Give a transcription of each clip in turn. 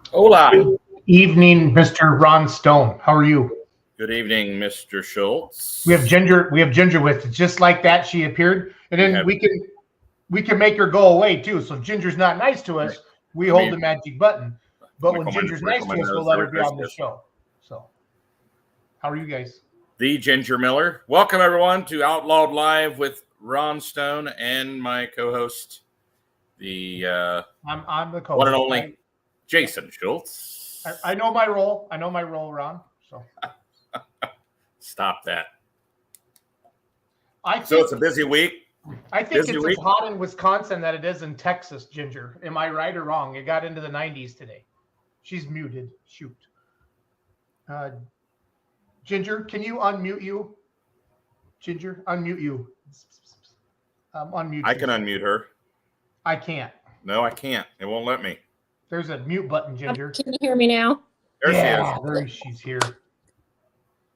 Hola. Evening, Mr. Ron Stone. How are you? Good evening, Mr. Schultz. We have Ginger. We have Ginger with us. Just like that, she appeared, and then we can make her go away too. So if Ginger's not nice to us, we hold the magic button. But when Ginger's nice to us, we'll let her be on the show. So, how are you guys? The Ginger Miller. Welcome everyone to Outlawed Live with Ron Stone and my co-host, the I'm the co-host. one and only Jason Schultz. I know my role. I know my role, Ron. So stop that. So it's a busy week. I think it's as hot in Wisconsin that it is in Texas, Ginger. Am I right or wrong? It got into the 90s today. She's muted. Shoot. Ginger, can you unmute you? Ginger, unmute you. Unmute. I can unmute her. I can't. No, I can't. It won't let me. There's a mute button, Ginger. Can you hear me now? There she is. She's here.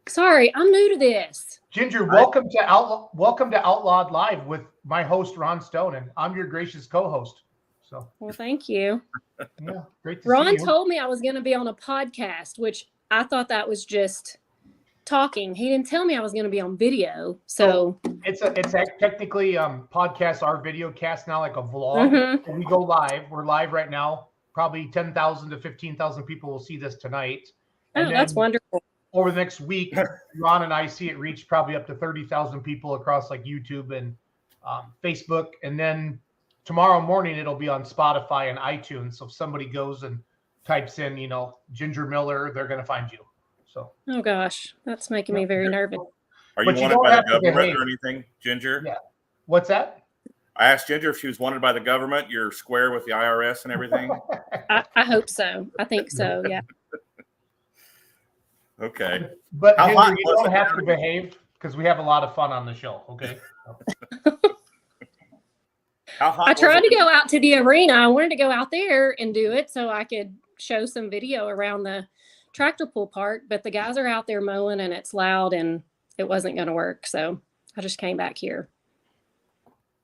Sorry, I'm new to this. Ginger, welcome to Outlawed Live with my host Ron Stone, and I'm your gracious co-host. So, well, thank you. Yeah, great to Ron see you. told me I was going to be on a podcast, which I thought that was just talking. He didn't tell me I was going to be on video. So it's technically podcast, our video cast now, like a vlog. Mm-hmm. We go live. We're live right now. Probably 10,000 to 15,000 people will see this tonight. And that's wonderful. Over the next week, Ron and I see it reach probably up to 30,000 people across like YouTube and Facebook. And then tomorrow morning, it'll be on Spotify and iTunes. So if somebody goes and types in, Ginger Miller, they're going to find you. So. Oh, gosh. That's making me very nervous. Are you wanted by the government or anything, Ginger? Yeah. What's that? I asked Ginger if she was wanted by the government. You're square with the IRS and everything? I hope so. I think so, yeah. Okay. But Ginger, you don't have to behave because we have a lot of fun on the show, okay? I tried to go out to the arena. I wanted to go out there and do it so I could show some video around the tractor pull park, but the guys are out there mowing and it's loud and it wasn't going to work. So I just came back here.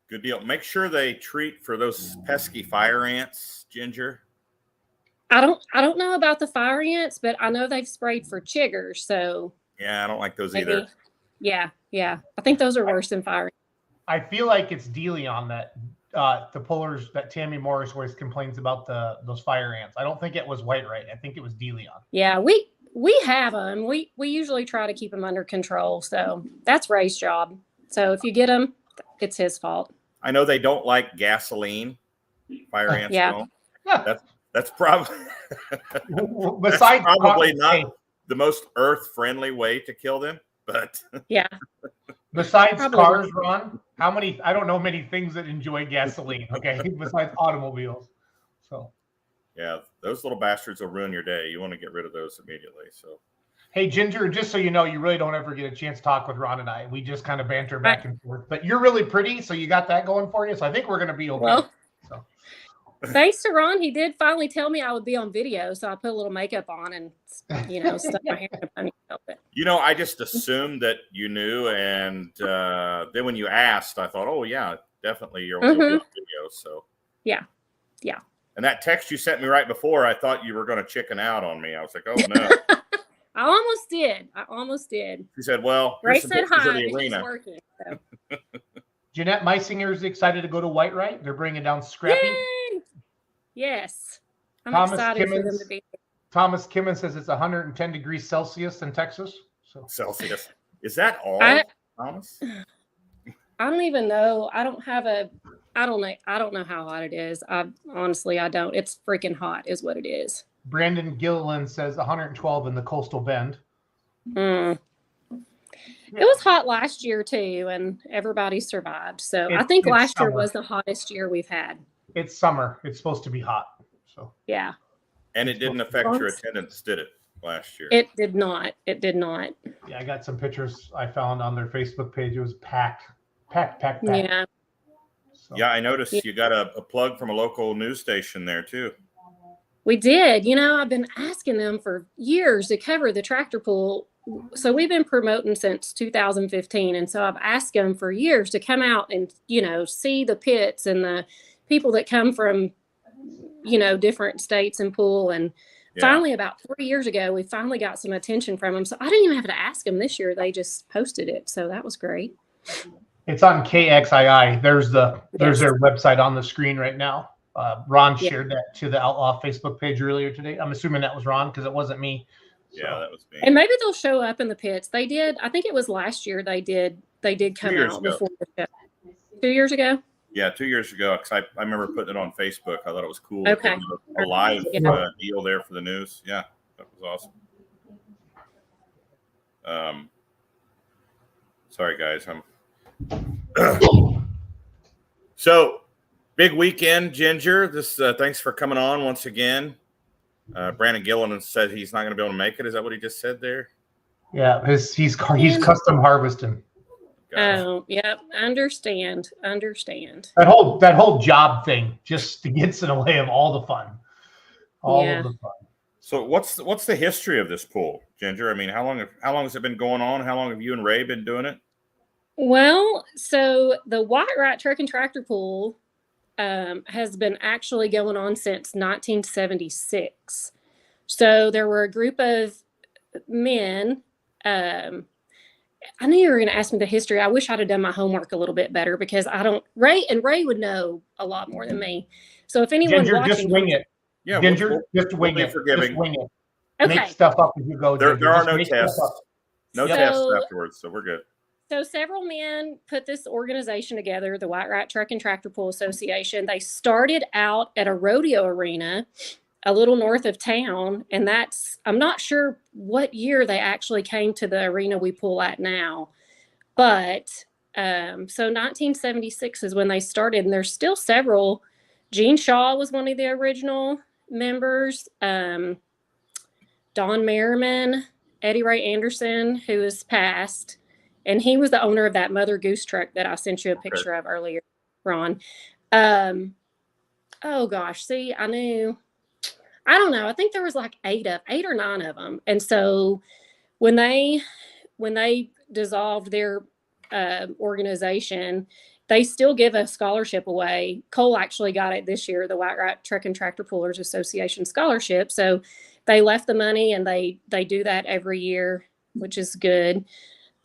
Good deal. Make sure they treat for those pesky fire ants, Ginger. I don't know about the fire ants, but I know they've sprayed for chiggers. So yeah, I don't like those either. Yeah. I think those are worse than fire ants. I feel like it's Deleon that the pullers that Tammy Morris always complains about those fire ants. I don't think it was White-Right. I think it was Deleon. Yeah, we have them. We usually try to keep them under control. So that's Ray's job. So if you get them, it's his fault. I know they don't like gasoline. Fire ants don't. That's probably besides probably not the most earth-friendly way to kill them, but yeah. Besides cars, Ron, how many? I don't know many things that enjoy gasoline. Okay, besides automobiles. So yeah, those little bastards will ruin your day. You want to get rid of those immediately. So hey, Ginger, just so you know, you really don't ever get a chance to talk with Ron and I. We just kind of banter back and forth. But you're really pretty, so you got that going for you. So I think we're going to be okay. Well, so. Thanks to Ron, he did finally tell me I would be on video, so I put a little makeup on and stuck my hair in a ponytail. I just assumed that you knew, and then when you asked, I thought, oh yeah, definitely you'll be on video. So yeah. And that text you sent me right before, I thought you were going to chicken out on me. I was like, oh no. I almost did. She said, well, Ray said hi. It's working. So. Jeanette Meisinger is excited to go to White-Right. They're bringing down Scrappy. Yay! Yes. I'm excited for them to be here. Thomas Kimmons says it's 110 degrees Celsius in Texas. So Celsius. Is that all, Thomas? I don't even know. I don't know how hot it is. Honestly, I don't. It's freaking hot is what it is. Brandon Gilliland says 112 in the Coastal Bend. It was hot last year too, and everybody survived. So I think last year was the hottest year we've had. It's summer. It's supposed to be hot. So yeah. And it didn't affect your attendance, did it, last year? It did not. Yeah, I got some pictures I found on their Facebook page. It was packed. Yeah. So. Yeah, I noticed you got a plug from a local news station there too. We did. I've been asking them for years to cover the tractor pull. So we've been promoting since 2015. And so I've asked them for years to come out and, see the pits and the people that come from, different states and pull. And finally, about 3 years ago, we finally got some attention from them. So I didn't even have to ask them this year. They just posted it. So that was great. It's on KXII. There's their website on the screen right now. Ron shared that to the Outlaw Facebook page earlier today. I'm assuming that was Ron because it wasn't me. So. Yeah, that was me. And maybe they'll show up in the pits. They did. I think it was last year they did come out before the show. 2 years ago? Yeah, 2 years ago, because I remember putting it on Facebook. I thought it was cool. Okay. A live Yeah. deal there for the news. Yeah, that was awesome. Sorry, guys. So, big weekend, Ginger. This thanks for coming on once again. Brandon Gillen said he's not going to be able to make it. Is that what he just said there? Yeah, he's custom harvesting. Oh, yep. Understand. That whole job thing just gets in the way of all the fun. All of the fun. So what's the history of this pool, Ginger? I mean, how long has it been going on? How long have you and Ray been doing it? Well, so the White Right Truck and Tractor Pool has been actually going on since 1976. So there were a group of men. I knew you were going to ask me the history. I wish I'd have done my homework a little bit better because I don't. Ray would know a lot more than me. So if anyone Ginger, watching, just wing it. Yeah, Ginger, just wing it. Forgiving. Just wing it. Okay. Make stuff up as you go. There are Just no make tests. stuff up. No tests afterwards, so we're good. So several men put this organization together, the White Right Truck and Tractor Pool Association. They started out at a rodeo arena a little north of town, and I'm not sure what year they actually came to the arena we pool at now, but so 1976 is when they started, and there's still several. Gene Shaw was one of the original members, Don Merriman, Eddie Ray Anderson, who has passed, and he was the owner of that Mother Goose truck that I sent you a picture of earlier, Ron. Oh gosh, see, I don't know. I think there was like 8 or 9 of them. And so when they dissolved their organization, they still give a scholarship away. Cole actually got it this year, the White Right Truck and Tractor Pullers Association scholarship. So they left the money, and they do that every year, which is good.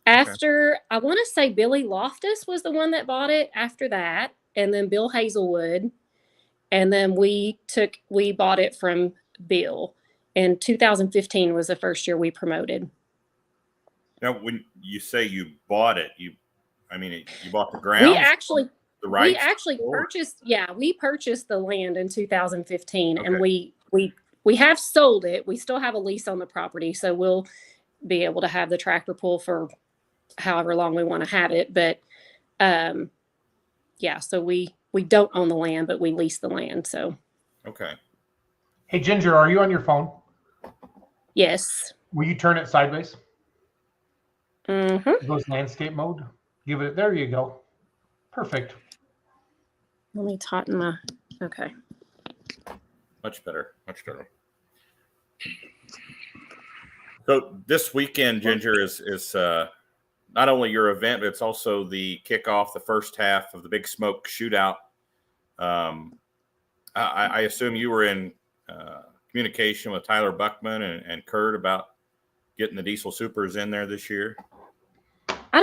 After, I want to say Billy Loftus was the one that bought it after that, and then Bill Hazelwood. And then we bought it from Bill. And 2015 was the first year we promoted. Now, when you say you bought it, you bought the ground? We actually purchased the land in 2015, and we have sold it. We still have a lease on the property, so we'll be able to have the tractor pull for however long we want to have it. But so we don't own the land, but we lease the land. So okay. Hey Ginger, are you on your phone? Yes. Will you turn it sideways? Mm-hmm. It goes landscape mode. Give it. There you go. Perfect. Let me tighten my. Okay. Much better. So this weekend, Ginger, is not only your event, but it's also the kickoff, the first half of the Big Smoke shootout. I assume you were in communication with Tyler Buckman and Kurt about getting the Diesel Supers in there this year. I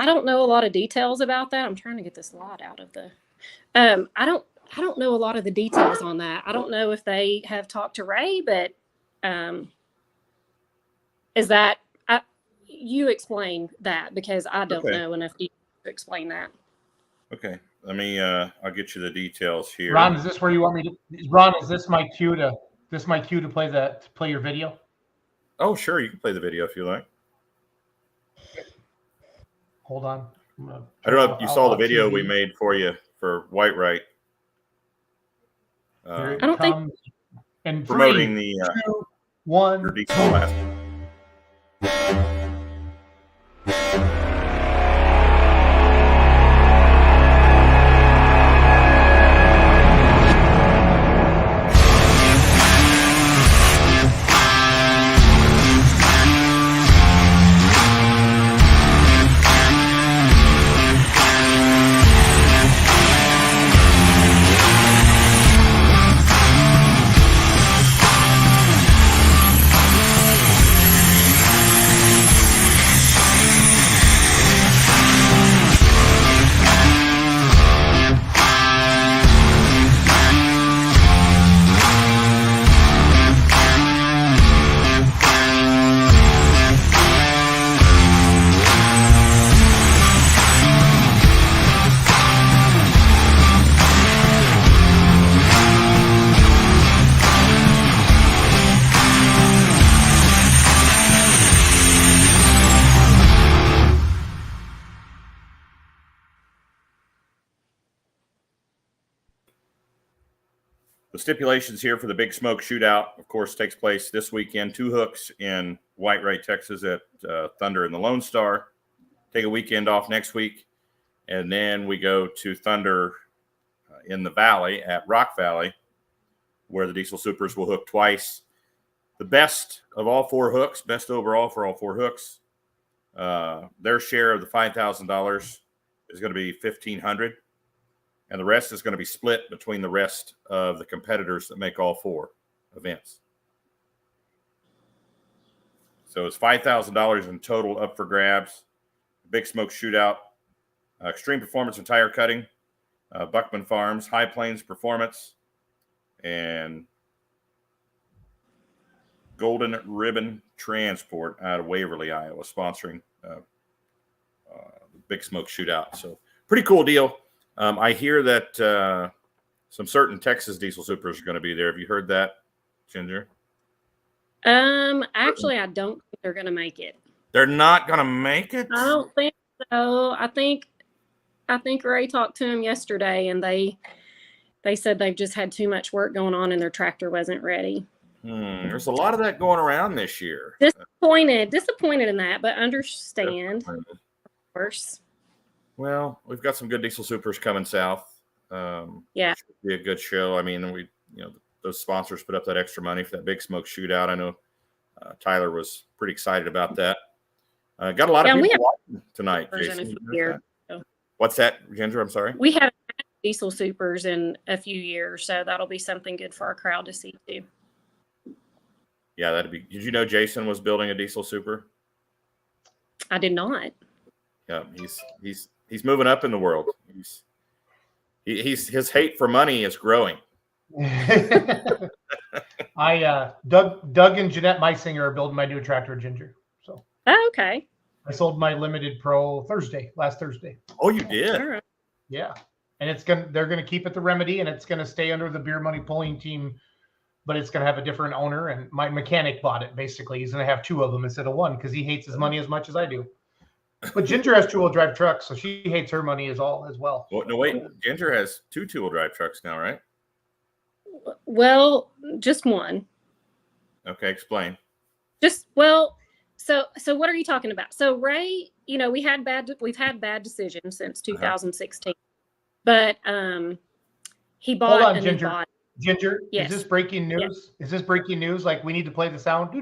don't know a lot of details about that. I'm trying to get this lot out of the. I don't know a lot of the details on that. I don't know if they have talked to Ray, but is that you explain that, because I don't know enough to explain that. Okay, let me. I'll get you the details here. Ron, is this where you want me to? Ron, is this my cue to play your video? Oh, sure, you can play the video if you like. Hold on. I don't know if you saw the video we made for you for White Right. I don't think. And promoting 3, 2, 1. Your Diesel last. The stipulations here for the Big Smoke Shootout, of course, takes place this weekend. 2 hooks in Whitewright, Texas at Thunder in the Lone Star. Take a weekend off next week. And then we go to Thunder in the Valley at Rock Valley, where the Diesel Supers will hook twice. The best of all 4 hooks, best overall for all 4 hooks, their share of the $5,000 is going to be $1,500. And the rest is going to be split between the rest of the competitors that make all 4 events. So it's $5,000 in total up for grabs. Big Smoke Shootout, Extreme Performance and Tire Cutting, Buckman Farms, High Plains Performance, and Golden Ribbon Transport out of Waverly, Iowa, sponsoring the Big Smoke Shootout. So pretty cool deal. I hear that some certain Texas Diesel Supers are going to be there. Have you heard that, Ginger? Actually, I don't think they're going to make it. They're not going to make it? I don't think so. I think Ray talked to him yesterday, and they said they've just had too much work going on and their tractor wasn't ready. There's a lot of that going around this year. Disappointed in that, but understand, of course. Well, we've got some good Diesel Supers coming south. Yeah, should be a good show. I mean, those sponsors put up that extra money for that Big Smoke Shootout. I know Tyler was pretty excited about that. Got a lot of people watching tonight, Jason. What's that, Ginger? I'm sorry. We haven't had Diesel Supers in a few years, so that'll be something good for our crowd to see too. Yeah, that'd be. Did you know Jason was building a Diesel Super? I did not. Yeah, he's moving up in the world. His hate for money is growing. Doug and Jeanette Meisinger are building my new tractor, Ginger. So okay. I sold my Limited Pro last Thursday. Oh, you did? All right. Yeah, and they're gonna keep it the Remedy, and it's gonna stay under the Beer Money Pulling Team, but it's gonna have a different owner. And my mechanic bought it. Basically, he's gonna have 2 of them instead of 1 because he hates his money as much as I do. But Ginger has 2-wheel drive trucks, so she hates her money as well. Well, no, wait. Ginger has 2 2-wheel drive trucks now, right? Well, just 1. Okay, explain. So what are you talking about? So Ray, we've had bad decisions since 2016, but he bought Hold on, a Ginger. new body. Ginger, yes. Is this breaking news? Yes. Is this breaking news? Like we need to play the sound? No,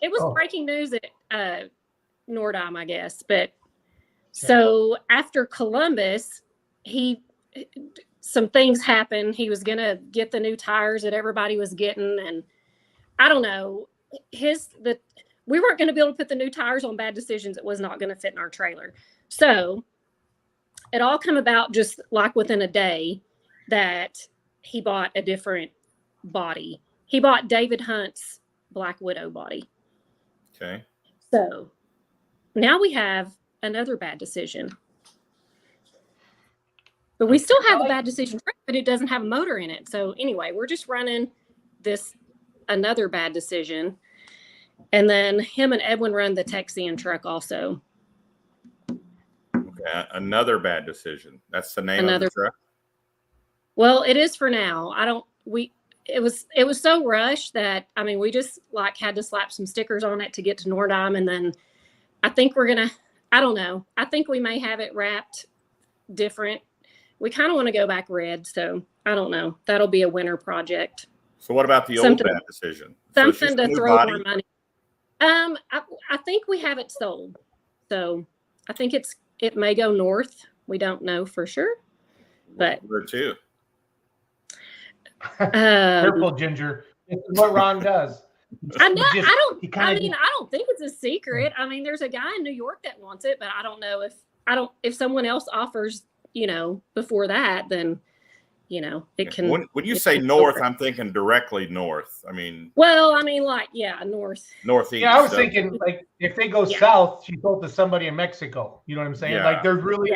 it was breaking news at Nordheim, I guess. But so after Columbus, some things happened. He was gonna get the new tires that everybody was getting, and I don't know. We weren't going to be able to put the new tires on bad decisions. It was not going to fit in our trailer. So it all come about just like within a day that he bought a different body. He bought David Hunt's Black Widow body. Okay. So now we have another bad decision. But we still have a bad decision, but it doesn't have a motor in it. So anyway, we're just running another bad decision. And then him and Edwin run the Texian truck also. Okay, another bad decision. That's the name of the truck? Well, it is for now. It was so rushed that, we just had to slap some stickers on it to get to Nordheim. And then I think I don't know. I think we may have it wrapped different. We kind of want to go back red. So I don't know. That'll be a winter project. So what about the old bad decision? Something to throw more money. I think we have it sold. So I think it may go north. We don't know for sure. But where to? Careful, Ginger. This is what Ron does. I know. I don't think it's a secret. There's a guy in New York that wants it, but I don't know if someone else offers, before that, then it can. When you say north, I'm thinking directly north. North. Northeast. Yeah, I was thinking if they go south, she sold to somebody in Mexico. You know what I'm saying? Yeah. There's really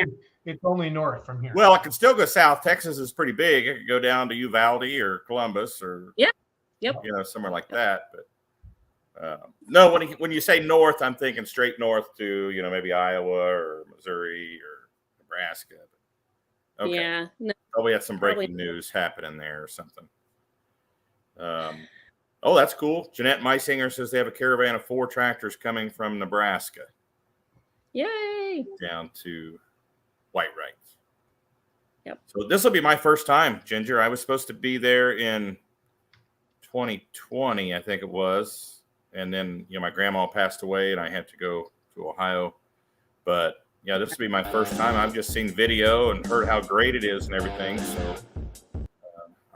it's only north from here. Well, it can still go south. Texas is pretty big. It could go down to Uvalde or Columbus or somewhere like that. But no, when you say north, I'm thinking straight north to maybe Iowa or Missouri or Nebraska. Okay. Yeah. No, Probably had some breaking news happening there or something. Oh, that's cool. Jeanette Meisinger says they have a caravan of 4 tractors coming from Nebraska. Yay. Down to Whitewright. Yep. So this will be my first time, Ginger. I was supposed to be there in 2020, I think it was. And then, my grandma passed away and I had to go to Ohio. But yeah, this will be my first time. I've just seen video and heard how great it is and everything. So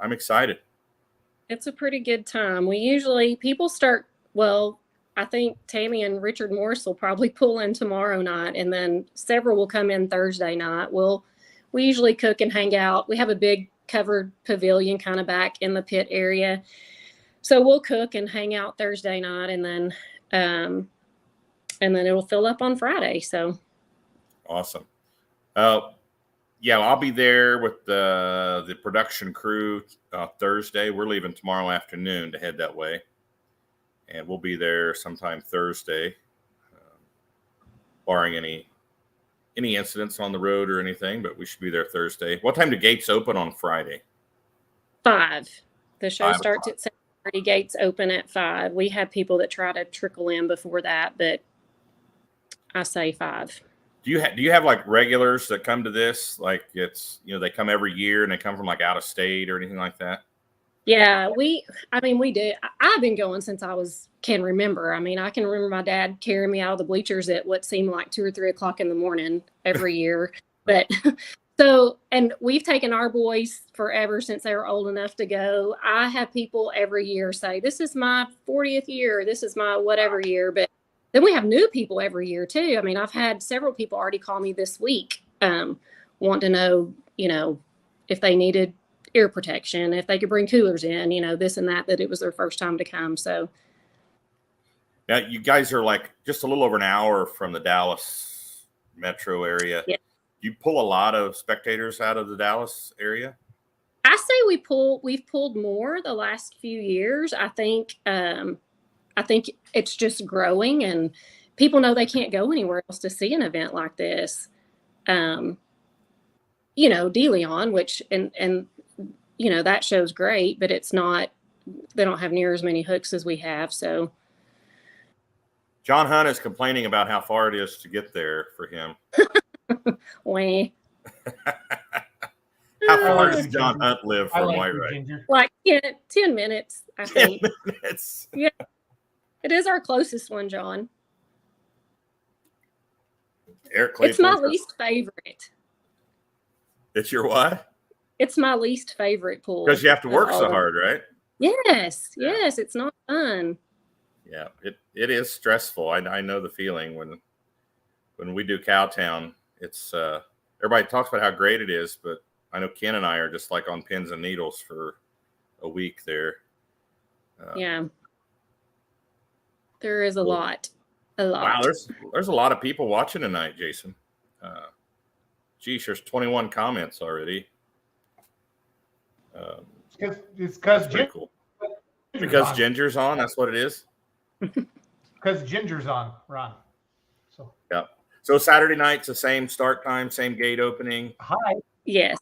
I'm excited. It's a pretty good time. People start, I think Tammy and Richard Morris will probably pull in tomorrow night, and then several will come in Thursday night. We usually cook and hang out. We have a big covered pavilion kind of back in the pit area. So we'll cook and hang out Thursday night, and then it'll fill up on Friday. So awesome. Yeah, I'll be there with the production crew Thursday. We're leaving tomorrow afternoon to head that way. And we'll be there sometime Thursday, barring any incidents on the road or anything, but we should be there Thursday. What time do gates open on Friday? 5. The show starts at 7:30. Gates open at 5. We have people that try to trickle in before that, but I say 5. Do you have like regulars that come to this? Like it's, they come every year and they come from like out of state or anything like that? Yeah, we do. I've been going since I can remember. I can remember my dad carrying me out of the bleachers at what seemed like 2 or 3 o'clock in the morning every year. But and we've taken our boys forever since they were old enough to go. I have people every year say, this is my 40th year. This is my whatever year. But then we have new people every year too. I've had several people already call me this week, want to know, if they needed ear protection, if they could bring coolers in, this and that it was their first time to come. So now you guys are like just a little over an hour from the Dallas metro area. Yeah. You pull a lot of spectators out of the Dallas area? I say we've pulled more the last few years. I think it's just growing, and people know they can't go anywhere else to see an event like this. DeLeon, which and that show's great, but it's not. They don't have near as many hooks as we have. So John Hunt is complaining about how far it is to get there for him. Wah. How far does John Hunt live from Whitewright? Like 10 minutes, I think. 10 minutes. Yeah. It is our closest one, John. Eric Clayton. It's my least favorite. It's your what? It's my least favorite pool. Because you have to work so hard, right? Yes. It's not fun. Yeah, it is stressful. I know the feeling when we do Cowtown. It's everybody talks about how great it is, but I know Ken and I are just like on pins and needles for a week there. Yeah. There is a lot. Wow, there's a lot of people watching tonight, Jason. Geez, there's 21 comments already. It's because cool. Because Ginger's on, that's what it is. Because Ginger's on, Ron. So yeah. So Saturday night's the same start time, same gate opening. Hi. Yes.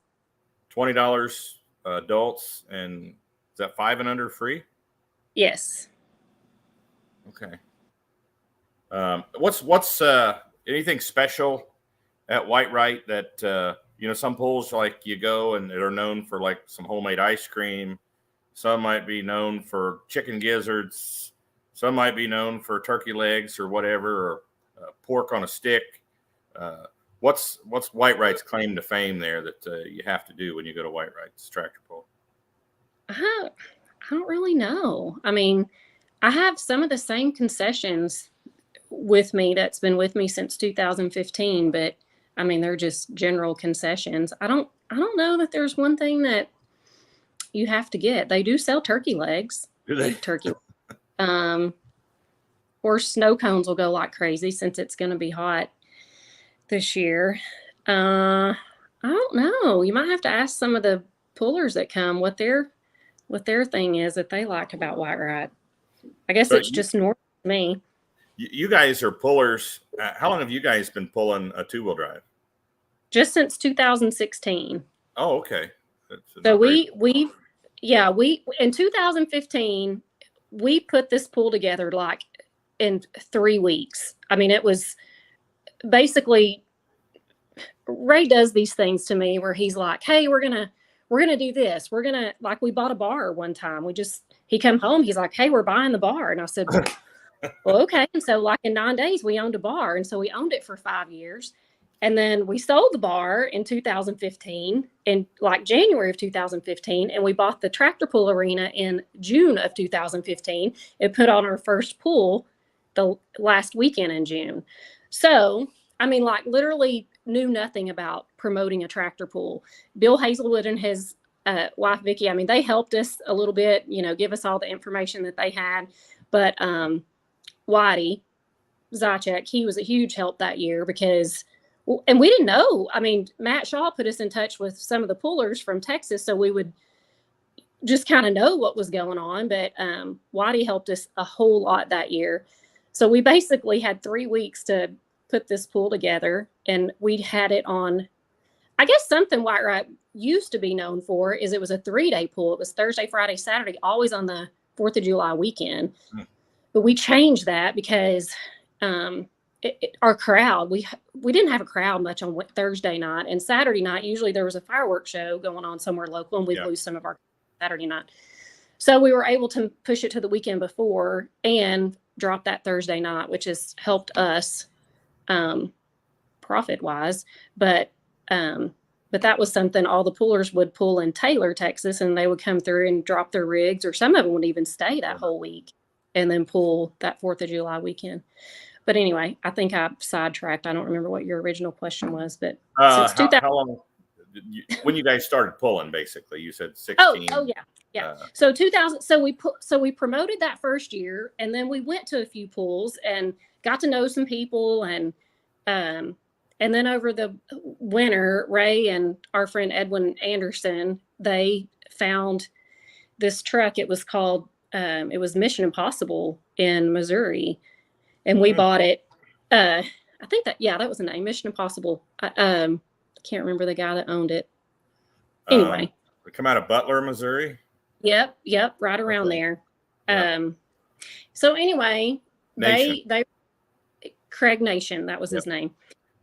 $20 adults, and is that 5 and under free? Yes. Okay. What's anything special at Whitewright that some pools like you go and they're known for like some homemade ice cream. Some might be known for chicken gizzards. Some might be known for turkey legs or whatever, or pork on a stick. What's Whitewright's claim to fame there that you have to do when you go to Whitewright's tractor pull? I don't really know. I have some of the same concessions with me that's been with me since 2015, but they're just general concessions. I don't know that there's one thing that you have to get. They do sell turkey legs. Do they? Turkey. Or snow cones will go like crazy since it's going to be hot this year. I don't know. You might have to ask some of the pullers that come what their thing is that they like about Whitewright. I guess it's just normal to me. You guys are pullers. How long have you guys been pulling a 2-wheel drive? Just since 2016. Oh, okay. So we in 2015 we put this pool together like in 3 weeks. I mean, it was basically Ray does these things to me where he's like, "Hey, we're gonna do this. We're gonna like we bought a bar one time. He come home. He's like, "Hey, we're buying the bar," and I said, "Well, okay." And so like in 9 days we owned a bar, and so we owned it for 5 years, and then we sold the bar in 2015 in like January of 2015, and we bought the tractor pool arena in June of 2015 and put on our first pool the last weekend in June. So I mean, like literally knew nothing about promoting a tractor pool. Bill Hazelwood and his wife Vicky, I mean, they helped us a little bit, give us all the information that they had. But Whitey Zacek, he was a huge help that year because, and we didn't know. I mean, Matt Shaw put us in touch with some of the pullers from Texas, so we would just kind of know what was going on. But Whitey helped us a whole lot that year. So we basically had 3 weeks to put this pool together, and we had it on, I guess something White Rock used to be known for is it was a 3-day pool. It was Thursday, Friday, Saturday, always on the 4th of July weekend. But we changed that because our crowd, we didn't have a crowd much on Thursday night, and Saturday night, usually there was a fireworks show going on somewhere local, and we'd lose some of our Saturday night. So we were able to push it to the weekend before and drop that Thursday night, which has helped us profit wise, but that was something all the pullers would pull in Taylor, Texas, and they would come through and drop their rigs, or some of them would even stay that whole week and then pull that 4th of July weekend. But anyway, I think I sidetracked. I don't remember what your original question was, but since 2000, how long when you guys started pulling, basically you said 16. Oh yeah. So 2000. So we promoted that first year, and then we went to a few pools and got to know some people, and then over the winter, Ray and our friend Edwin Anderson, they found this truck. It was called it was Mission Impossible in Missouri, and we bought it. I think that was the name, Mission Impossible. I can't remember the guy that owned it. Anyway, we come out of Butler, Missouri. Yep, right around there. Yep. So anyway, they Craig Nation, that was his name.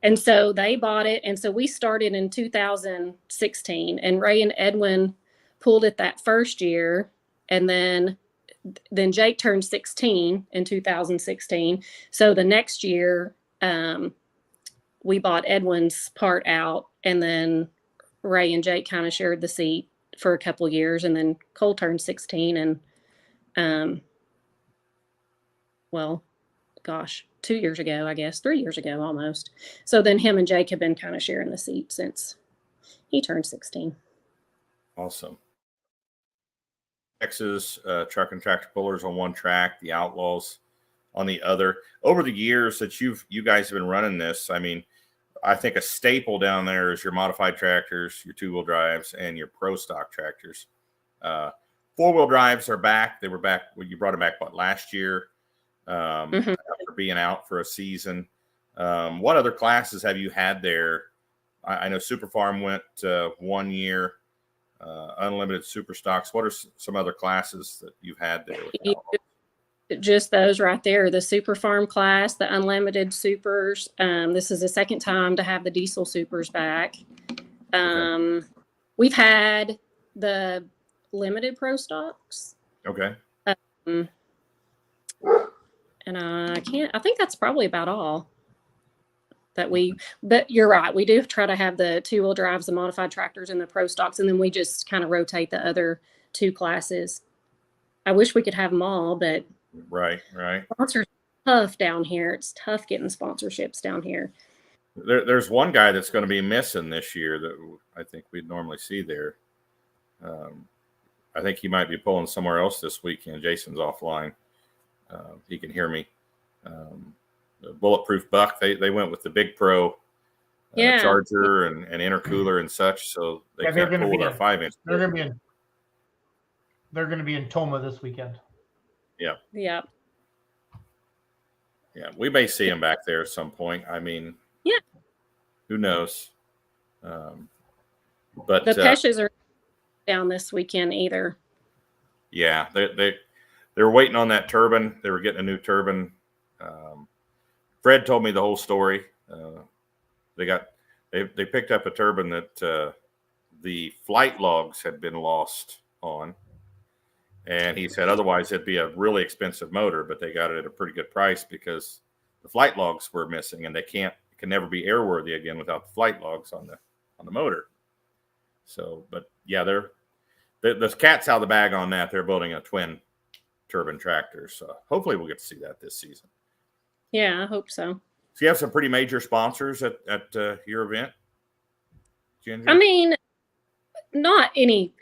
And so they bought it, and so we started in 2016, and Ray and Edwin pulled it that first year, and then Jake turned 16 in 2016. So the next year, we bought Edwin's part out, and then Ray and Jake kind of shared the seat for a couple of years, and then Cole turned 16, and 2 years ago, I guess 3 years ago almost. So then him and Jake have been kind of sharing the seat since he turned 16. Awesome. Texas truck and tractor pullers on one track, the Outlaws on the other. Over the years that you guys have been running this, I mean, I think a staple down there is your modified tractors, your 2-wheel drives, and your pro stock tractors. 4-wheel drives are back. They were back. You brought them back last year after being out for a season. What other classes have you had there? I know Super Farm went 1 year. Unlimited super stocks. What are some other classes that you've had there? Just those right there, the Super Farm class, the Unlimited Supers. This is the second time to have the Diesel Supers back. We've had the Limited Pro Stocks. Okay. And I think that's probably about all but you're right. We do try to have the 2-wheel drives, the modified tractors, and the pro stocks, and then we just kind of rotate the other 2 classes. I wish we could have them all, but right. Sponsors tough down here. It's tough getting sponsorships down here. There's one guy that's going to be missing this year that I think we'd normally see there. I think he might be pulling somewhere else this weekend. Jason's offline. He can hear me. The Bulletproof Buck, they went with the Big Pro charger and intercooler and such, so they can't pull with our 5-inch. They're going to be in Toma this weekend. Yeah. We may see him back there at some point. I mean, who knows? But the Peshes are down this weekend either. Yeah, they were waiting on that turbine. They were getting a new turbine. Fred told me the whole story. They picked up a turbine that the flight logs had been lost on, and he said otherwise it'd be a really expensive motor, but they got it at a pretty good price because the flight logs were missing, and it can never be airworthy again without the flight logs on the motor. So, but yeah, the cat's out of the bag on that. They're building a twin turbine tractor, so hopefully we'll get to see that this season. Yeah, I hope so. So you have some pretty major sponsors at your event, Ginger? I mean, not any.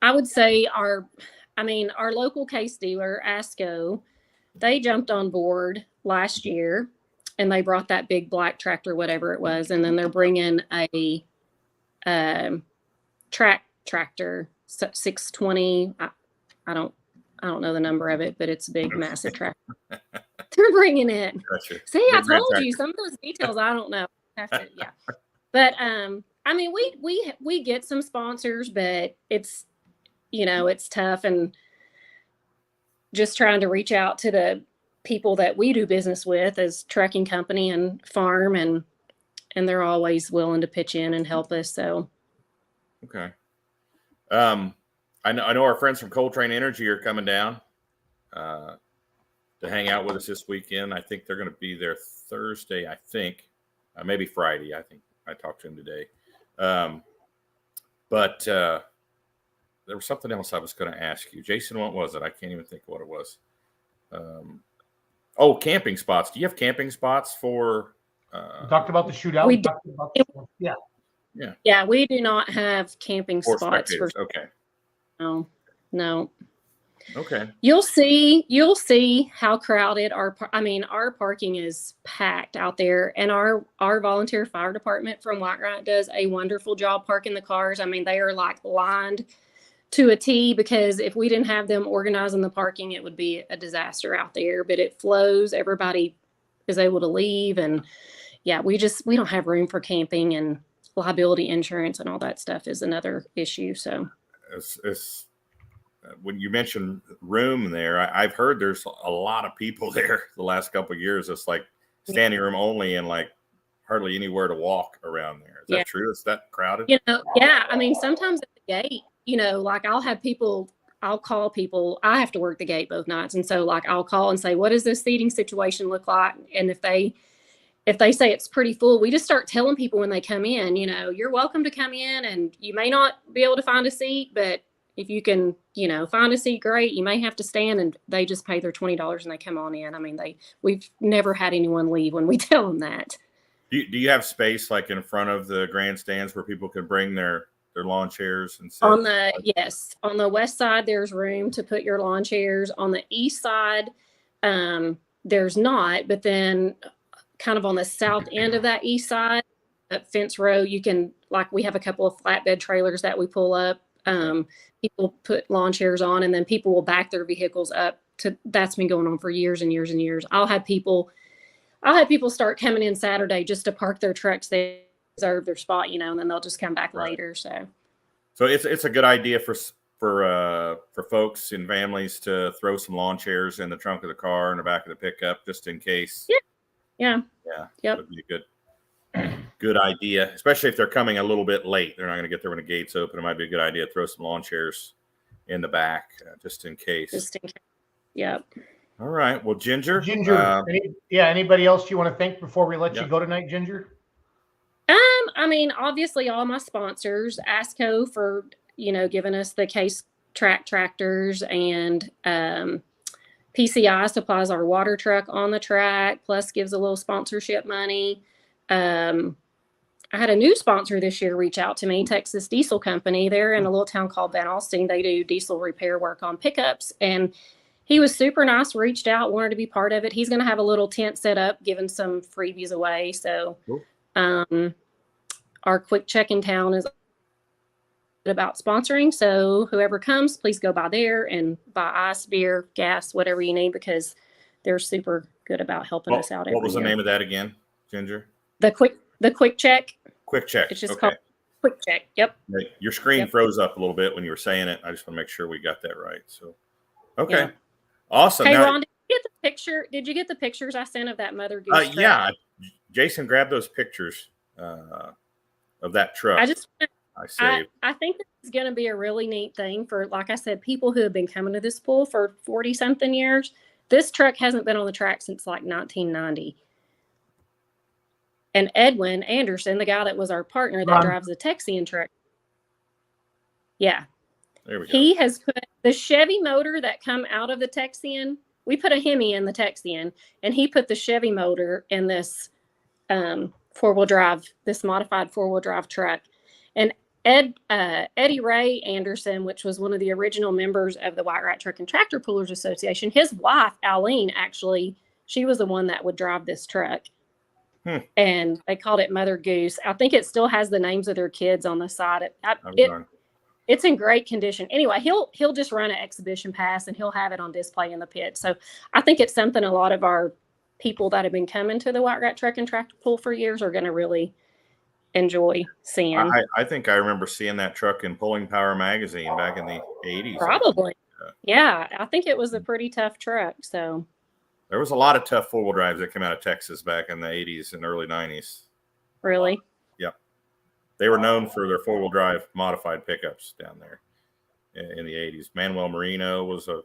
I would say our local case dealer, ASCO, they jumped on board last year, and they brought that big black tractor, whatever it was, and then they're bringing a tractor 620. I don't know the number of it, but it's a big, massive tractor. They're bringing it. Gotcha. See, I told you some of those details I don't know. Yeah, but I mean, we get some sponsors, but it's it's tough, and just trying to reach out to the people that we do business with as trucking company and farm, and they're always willing to pitch in and help us. So, okay. I know our friends from Coltrane Energy are coming down to hang out with us this weekend. I think they're going to be there Thursday. I think maybe Friday. I think I talked to him today. But there was something else I was going to ask you, Jason. What was it? I can't even think of what it was. Camping spots. Do you have camping spots for? We talked about the shootout. We do. Yeah. We do not have camping spots for. Okay. No. Okay. You'll see how crowded our parking is packed out there, and our volunteer fire department from Whitewright does a wonderful job parking the cars. I mean, they are like lined to a T, because if we didn't have them organizing the parking, it would be a disaster out there, but it flows. Everybody is able to leave, and yeah, we don't have room for camping, and liability insurance and all that stuff is another issue. So it's when you mention room there, I've heard there's a lot of people there the last couple of years. It's like standing room only, and like hardly anywhere to walk around there. Is that true? Is that crowded? Yeah. I mean, sometimes at the gate, like I'll call people. I have to work the gate both nights. And so like I'll call and say, what does this seating situation look like? And if they say it's pretty full, we just start telling people when they come in, you're welcome to come in, and you may not be able to find a seat, but if you can, find a seat, great. You may have to stand, and they just pay their $20 and they come on in. I mean, we've never had anyone leave when we tell them that. Do you have space like in front of the grandstands where people can bring their lawn chairs and sit? Yes. On the west side, there's room to put your lawn chairs. On the east side, there's not, but then kind of on the south end of that east side, at Fence Row, you can, like, we have a couple of flatbed trailers that we pull up. People put lawn chairs on, and then people will back their vehicles up to. That's been going on for years and years and years. I'll have people start coming in Saturday just to park their trucks. They reserve their spot, and then they'll just come back later. So it's a good idea for folks and families to throw some lawn chairs in the trunk of the car in the back of the pickup, just in case. Yeah. Yep. That would be a good idea, especially if they're coming a little bit late. They're not going to get there when the gates open. It might be a good idea to throw some lawn chairs in the back, just in case. Yep. All right. Well, Ginger. Anybody else you want to thank before we let you go tonight, Ginger? I mean, obviously all my sponsors, ASCO for, giving us the case tractors, and PCI supplies our water truck on the track, plus gives a little sponsorship money. I had a new sponsor this year reach out to me, Texas Diesel Company. They're in a little town called Van Alstyne. They do diesel repair work on pickups, and he was super nice, reached out, wanted to be part of it. He's going to have a little tent set up, giving some freebies away. So cool. Our quick check in town is about sponsoring. So whoever comes, please go by there and buy ice, beer, gas, whatever you need, because they're super good about helping us out. What was the name of that again, Ginger? The quick check. Quick check. It's just called quick check. Yep. Your screen froze up a little bit when you were saying it. I just want to make sure we got that right. So, okay. Yeah. Awesome. Hey, Ron, did you get the picture? Did you get the pictures I sent of that Mother Goose truck? Yeah. Jason grabbed those pictures of that truck. I think this is going to be a really neat thing for, like I said, people who have been coming to this pool for 40-something years. This truck hasn't been on the track since like 1990. And Edwin Anderson, the guy that was our partner that drives the Texian truck. Yeah. There we go. He has put the Chevy motor that come out of the Texian. We put a Hemi in the Texian, and he put the Chevy motor in this four-wheel drive, this modified four-wheel drive truck. And Eddie Ray Anderson, which was one of the original members of the White Rat Truck and Tractor Pullers Association, his wife, Eileen, actually, she was the one that would drive this truck. And they called it Mother Goose. I think it still has the names of their kids on the side. It's in great condition. Anyway, he'll just run an exhibition pass and he'll have it on display in the pit. So I think it's something a lot of our people that have been coming to the White Rat Truck and Tractor Pull for years are going to really enjoy seeing. I think I remember seeing that truck in Pulling Power magazine back in the 80s. Probably. Yeah, I think it was a pretty tough truck. So there was a lot of tough four-wheel drives that came out of Texas back in the 80s and early 90s. Really? Yep. They were known for their four-wheel drive modified pickups down there in the 80s. Manuel Marino was a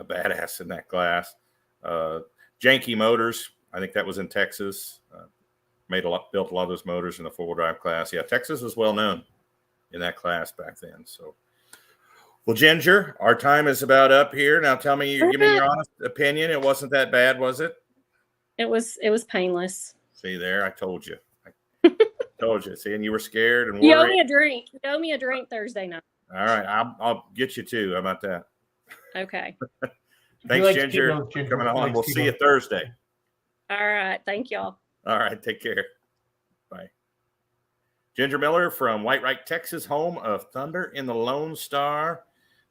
badass in that class. Janky Motors, I think that was in Texas. Built a lot of those motors in the four-wheel drive class. Yeah, Texas was well known in that class back then. So, well, Ginger, our time is about up here. Now, tell me, give me your honest opinion. It wasn't that bad, was it? It was painless. See there, I told you. Told you. See, and you were scared and worried. You owe me a drink. You owe me a drink Thursday night. All right, I'll get you too. How about that? Okay. Thanks, Ginger, for coming on. We'll see you Thursday. All right. Thank y'all. All right. Take care. Bye. Ginger Miller from Whitewright, Texas, home of Thunder in the Lonestar.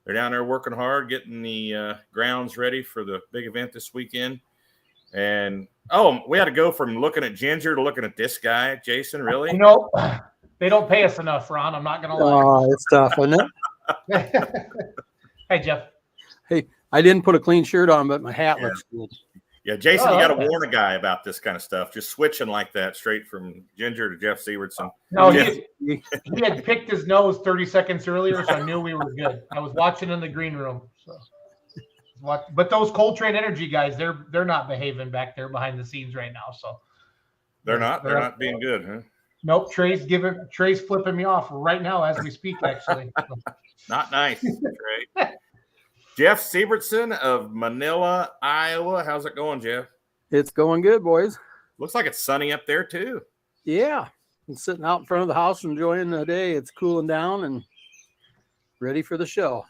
They're down there working hard, getting the grounds ready for the big event this weekend. And, we had to go from looking at Ginger to looking at this guy, Jason, really? No, they don't pay us enough, Ron. I'm not going to lie. Oh, it's tough, isn't it? Hey, Jeff. Hey, I didn't put a clean shirt on, but my hat looks good. Yeah, Jason, you got to warn a guy about this kind of stuff. Just switching like that straight from Ginger to Jeff Sievertsen. No, he had picked his nose 30 seconds earlier, so I knew we were good. I was watching in the green room. So. But those Coltrane Energy guys, they're not behaving back there behind the scenes right now. So they're not being good, huh? Nope. Trey's flipping me off right now as we speak, actually. Not nice, Trey. Jeff Sievertsen of Manila, Iowa. How's it going, Jeff? It's going good, boys. Looks like it's sunny up there too. Yeah. I'm sitting out in front of the house enjoying the day. It's cooling down and ready for the show.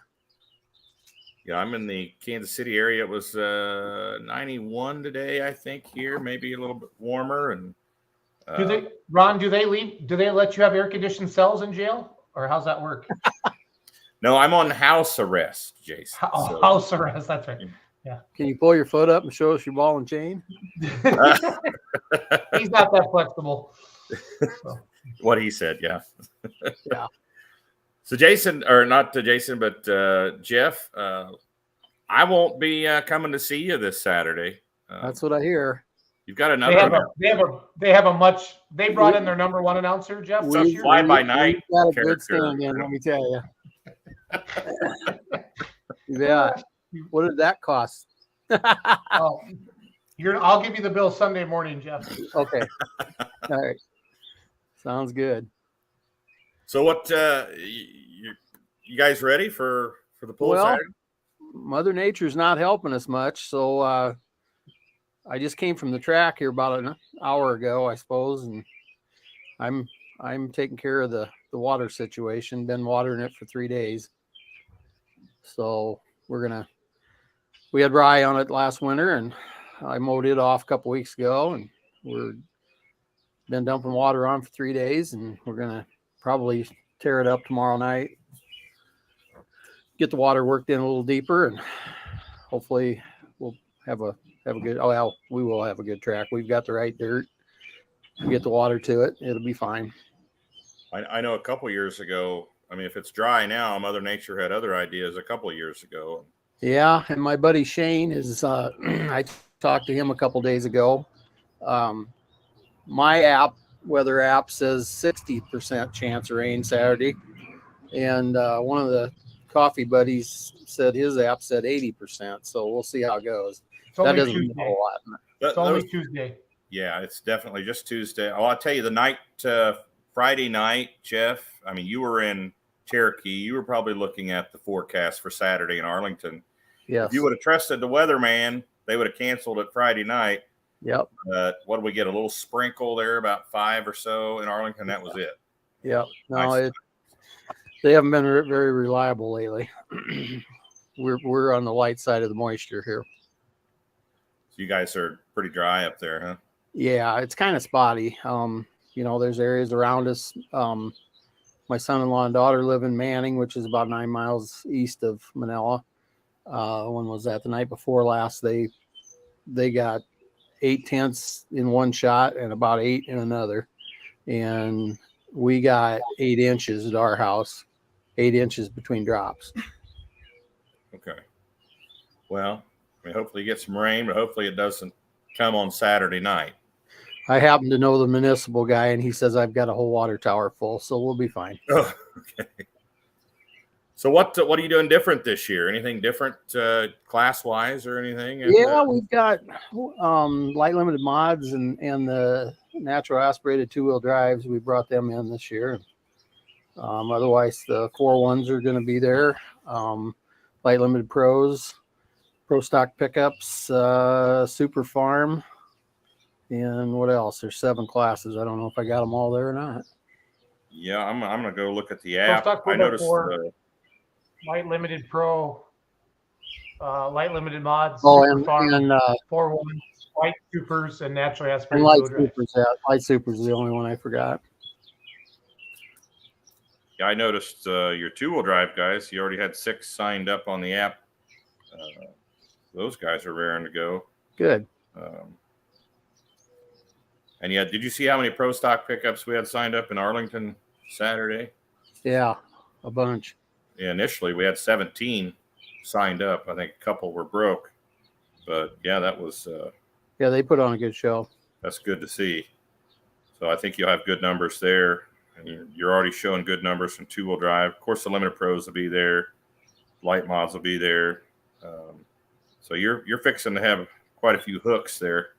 Yeah, I'm in the Kansas City area. It was 91 today, I think, here, maybe a little bit warmer. And do they let you have air conditioned cells in jail, or how's that work? No, I'm on house arrest, Jason. House arrest, that's right. Yeah. Can you pull your foot up and show us your ball and chain? He's not that flexible. So. What he said, yeah. Yeah. So Jason, or not to Jason, but Jeff, I won't be coming to see you this Saturday. That's what I hear. You've got another. They brought in their number one announcer, Jeff. Fly by night. Got a good stand in, let me tell you. Yeah. What did that cost? I'll give you the bill Sunday morning, Jeff. Okay. All right. Sounds good. So what you guys ready for the pool Saturday? Mother Nature's not helping us much, so I just came from the track here about an hour ago, I suppose, and I'm taking care of the water situation. Been watering it for 3 days. So we had rye on it last winter, and I mowed it off a couple weeks ago, and we're been dumping water on for 3 days, and we're gonna probably tear it up tomorrow night, get the water worked in a little deeper, and hopefully we'll have a good. We will have a good track. We've got the right dirt. We get the water to it, it'll be fine. I know a couple years ago. I mean, if it's dry now, Mother Nature had other ideas a couple of years ago. Yeah, and my buddy Shane is. I talked to him a couple days ago. My weather app says 60% chance of rain Saturday, and one of the coffee buddies said his app said 80%. So we'll see how it goes. That doesn't mean a whole lot. It's only Tuesday. Yeah, it's definitely just Tuesday. Oh, I'll tell you, the night, Friday night, Jeff, I mean, you were in Cherokee. You were probably looking at the forecast for Saturday in Arlington. Yes. If you would have trusted the weatherman, they would have canceled it Friday night. Yep. What did we get? A little sprinkle there, about 5 or so in Arlington. That was it. Yep. No, nice. They haven't been very reliable lately. We're on the light side of the moisture here. So you guys are pretty dry up there, huh? Yeah, it's kind of spotty. There's areas around us. My son-in-law and daughter live in Manning, which is about 9 miles east of Manila. When was that? The night before last, they got 8 tenths in one shot and about 8 in another. And we got 8 inches at our house, 8 inches between drops. Okay. Well, I mean, hopefully you get some rain, but hopefully it doesn't come on Saturday night. I happen to know the municipal guy, and he says I've got a whole water tower full, so we'll be fine. Oh, okay. So what are you doing different this year? Anything different class-wise or anything? Yeah, we've got light limited mods and the natural aspirated 2-wheel drives. We brought them in this year. Otherwise, the 4-1s are going to be there. Light limited pros, pro stock pickups, super farm. And what else? There's 7 classes. I don't know if I got them all there or not. Yeah, I'm gonna go look at the app. I noticed light limited pro, light limited mods. And 4-1, white supers, and naturally aspirated. And light supers is the only one I forgot. Yeah, I noticed your 2-wheel drive guys. You already had 6 signed up on the app. Those guys are raring to go. Good. And yeah, did you see how many pro stock pickups we had signed up in Arlington Saturday? Yeah, a bunch. Yeah, initially we had 17 signed up. I think a couple were broke, but yeah, that was. Yeah, they put on a good show. That's good to see. So I think you'll have good numbers there, and you're already showing good numbers from 2-wheel drive. Of course, the limited pros will be there, light mods will be there. So you're fixing to have quite a few hooks there.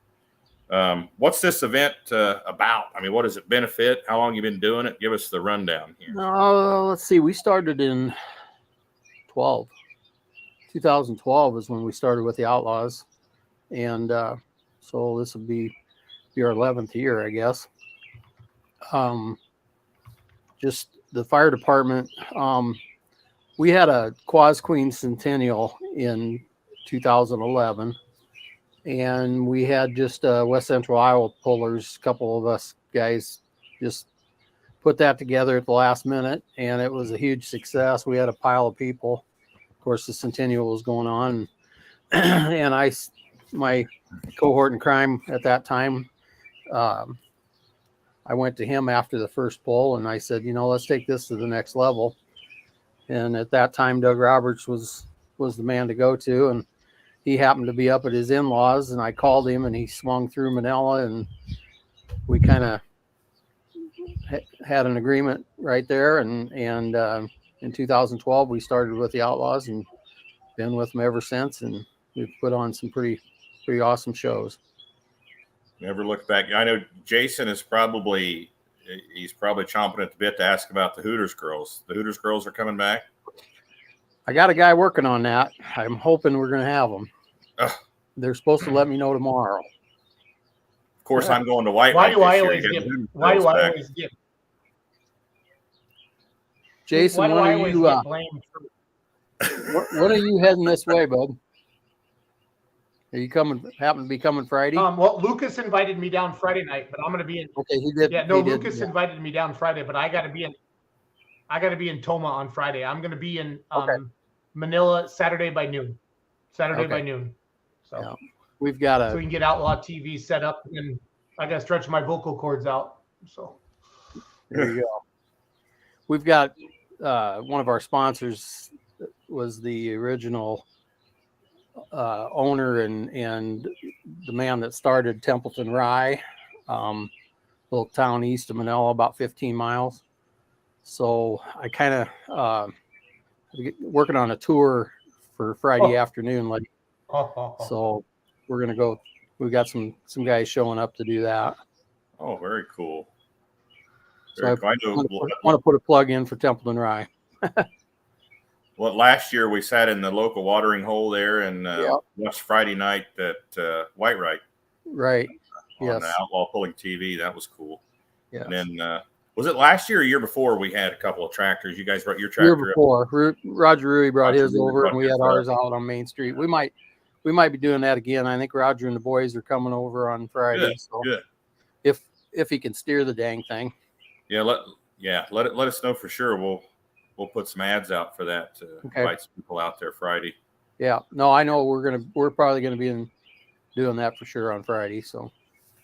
What's this event about? I mean, what does it benefit? How long you been doing it? Give us the rundown here. Let's see. We started in 2012 is when we started with the Outlaws. And so this will be our 11th year, I guess. Just the fire department. We had a Quaz Queen Centennial in 2011. And we had just West Central Iowa pullers. A couple of us guys just put that together at the last minute, and it was a huge success. We had a pile of people. Of course, the Centennial was going on, and my cohort in crime at that time, I went to him after the first pull, and I said, let's take this to the next level. And at that time, Doug Roberts was the man to go to, and he happened to be up at his in-laws, and I called him, and he swung through Manila, and we kind of had an agreement right there. And in 2012, we started with the Outlaws and been with them ever since. And we've put on some pretty awesome shows. Never looked back. I know Jason he's probably chomping at the bit to ask about the Hooters girls. The Hooters girls are coming back. I got a guy working on that. I'm hoping we're going to have them. Ugh. They're supposed to let me know tomorrow. Of course, I'm going to White. Why do I always get? Jason, when are you? When are you heading this way, bud? Are you coming? Happen to be coming Friday? Well, Lucas invited me down Friday night, but I'm going to be in. Okay, he did. Yeah, no, Lucas invited me down Friday, but I got to be in Toma on Friday. I'm going to be in Manila Saturday by noon. By noon. So yeah. We've got so we can get Outlawed TV set up, and I got to stretch my vocal cords out. So there you go. we've got one of our sponsors was the original owner and the man that started Templeton Rye, little town east of Manila, about 15 miles. So I kind of working on a tour for Friday afternoon, like so we're gonna go. We got some guys showing up to do that. Oh, very cool. Very so cool. I want to put a plug in for Templeton Rye. Well, last year we sat in the local watering hole there and watched Friday night at White Right. Right. On the Outlaw Pulling TV. That was cool. Yeah. And then was it last year or year before we had a couple of tractors? You guys brought your tractor year before. Roger Rui brought his over, and we had ours up. out on Main Street. We might be doing that again. I think Roger and the boys are coming over on Friday. Good. So Good. If he can steer the dang thing. Yeah. Let us know for sure. We'll put some ads out for that to invite some people out there Friday. Yeah. No, I know we're probably gonna be doing that for sure on Friday. So.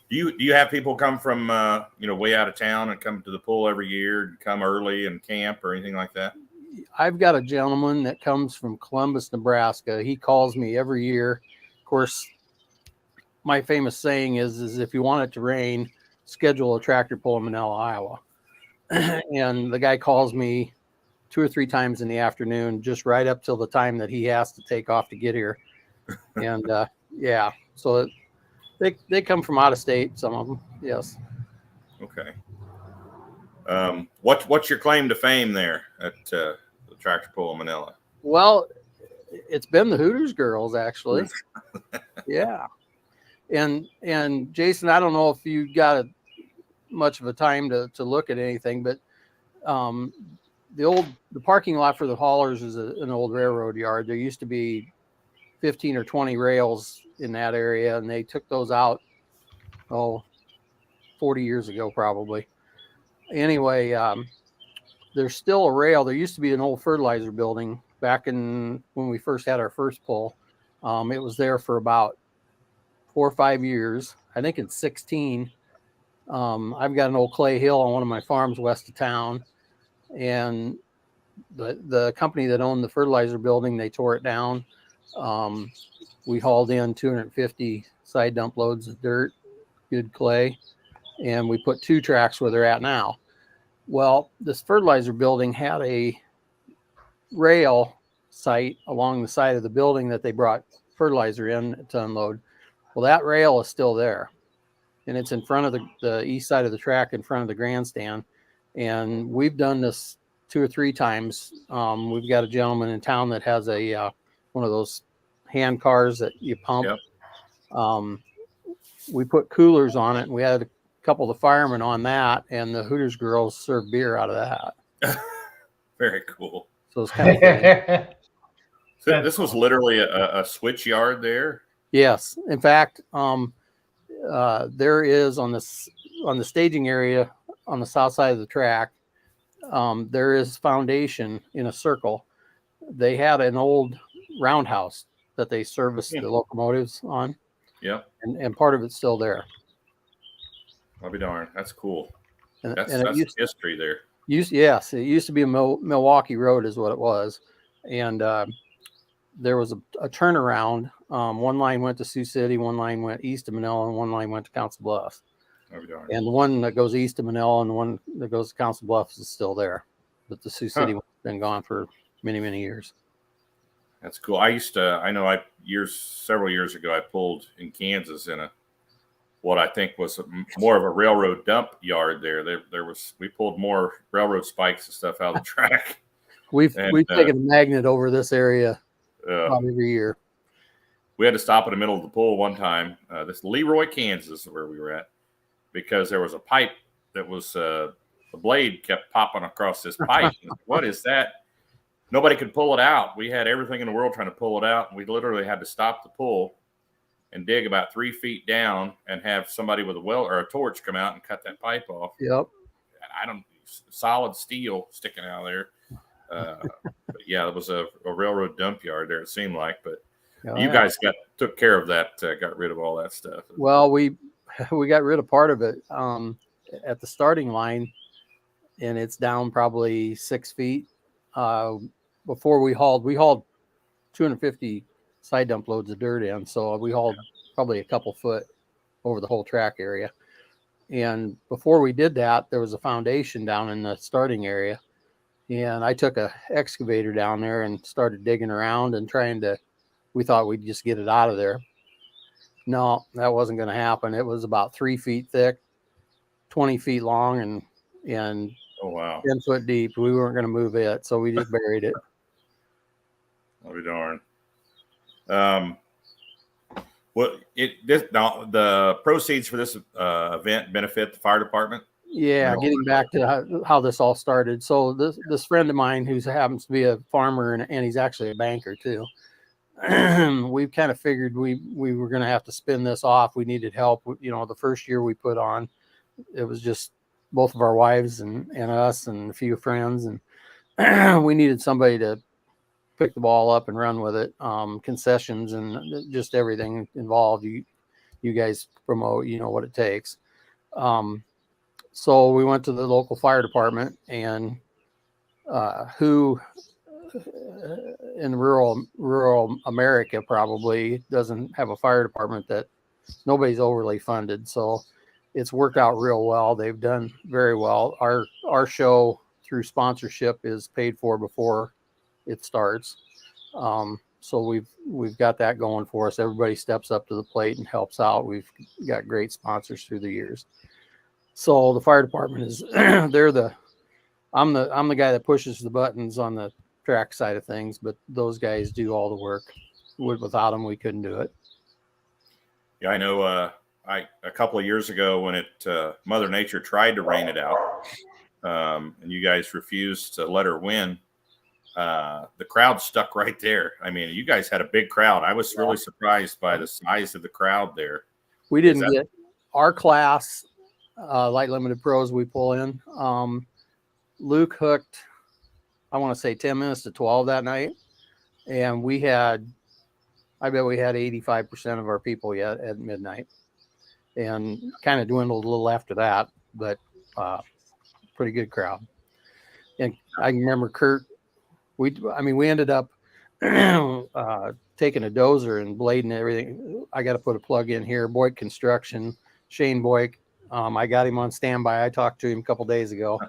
Do you have people come from way out of town and come to the pool every year and come early and camp or anything like that? I've got a gentleman that comes from Columbus, Nebraska. He calls me every year. Of course, my famous saying is if you want it to rain, schedule a tractor pull in Manila, Iowa. And the guy calls me 2 or 3 times in the afternoon, just right up till the time that he has to take off to get here. And so they come from out of state, some of them. Yes. Okay. What's your claim to fame there at the tractor pull in Manila? Well, it's been the Hooters girls, actually. Yeah. And Jason, I don't know if you got much of a time to look at anything, but the parking lot for the haulers is an old railroad yard. There used to be 15 or 20 rails in that area, and they took those out 40 years ago probably. Anyway, there's still a rail. There used to be an old fertilizer building back in when we first had our first pull. It was there for about 4 or 5 years. I think in 16. I've got an old clay hill on one of my farms west of town, and the company that owned the fertilizer building, they tore it down. We hauled in 250 side dump loads of dirt, good clay, and we put 2 tracks where they're at now. Well, this fertilizer building had a rail site along the side of the building that they brought fertilizer in to unload. Well, that rail is still there, and it's in front of the east side of the track, in front of the grandstand. And we've done this 2 or 3 times. We've got a gentleman in town that has a one of those hand cars that you pump. Yep. We put coolers on it, and we had a couple of the firemen on that, and the Hooters girls served beer out of that. Very cool. So it's kind of so this was literally a switch yard there. Yes, in fact, there is on the staging area on the south side of the track. There is foundation in a circle. They had an old roundhouse that they serviced the locomotives on. Yeah. And part of it's still there. I'll be darned. That's cool. That's history there. Yes, it used to be a Milwaukee Road is what it was. And there was a turnaround. One line went to Sioux City, one line went east of Manila, and one line went to Council Bluffs. And the one that goes east of Manila and the one that goes to Council Bluffs is still there. But the Sioux City one's been gone for many, many years. That's cool. Several years ago, I pulled in Kansas in what I think was more of a railroad dump yard there. We pulled more railroad spikes and stuff out of the track. We've taken a magnet over this area probably every year. We had to stop in the middle of the pool one time. This Leroy, Kansas, where we were at, because there was a pipe that was the blade kept popping across this pipe. What is that? Nobody could pull it out. We had everything in the world trying to pull it out, and we literally had to stop the pull and dig about 3 feet down and have somebody with a torch come out and cut that pipe off. Yep. Solid steel sticking out of there. But yeah, it was a railroad dump yard there, it seemed like. But you guys took care of that, got rid of all that stuff. Well, we got rid of part of it at the starting line. and it's down probably 6 feet. Before we hauled 250 side dump loads of dirt in. So we hauled probably a couple foot over the whole track area. And before we did that, there was a foundation down in the starting area. And I took a excavator down there and started digging around and we thought we'd just get it out of there. No, that wasn't going to happen. It was about 3 feet thick, 20 feet long, and Oh, wow. 10 foot deep. We weren't going to move it. So we just buried it. I'll be darned. The proceeds for this event benefit the fire department. Yeah, getting back to how this all started. So this friend of mine who happens to be a farmer and he's actually a banker too. We kind of figured we were going to have to spin this off. We needed help. You know, the first year we put on, it was just both of our wives and us and a few friends, and we needed somebody to pick the ball up and run with it. Concessions and just everything involved. You guys promote, you know what it takes. So we went to the local fire department, and who in rural America probably doesn't have a fire department that nobody's overly funded. So it's worked out real well. They've done very well. Our show through sponsorship is paid for before it starts. So we've got that going for us. Everybody steps up to the plate and helps out. We've got great sponsors through the years. So the fire department is I'm the guy that pushes the buttons on the track side of things, but those guys do all the work. Without them, we couldn't do it. Yeah, I know. A couple of years ago when Mother Nature tried to rain it out, and you guys refused to let her win, the crowd stuck right there. I mean, you guys had a big crowd. I was really surprised by the size of the crowd there. We didn't get our class, light limited pros we pull in. Luke hooked, I want to say 10 minutes to 12 that night. And I bet we had 85% of our people yet at midnight, and kind of dwindled a little after that, but pretty good crowd. And I remember Kurt, we ended up taking a dozer and blading everything. I got to put a plug in here. Boyd Construction, Shane Boyd. I got him on standby. I talked to him a couple days ago.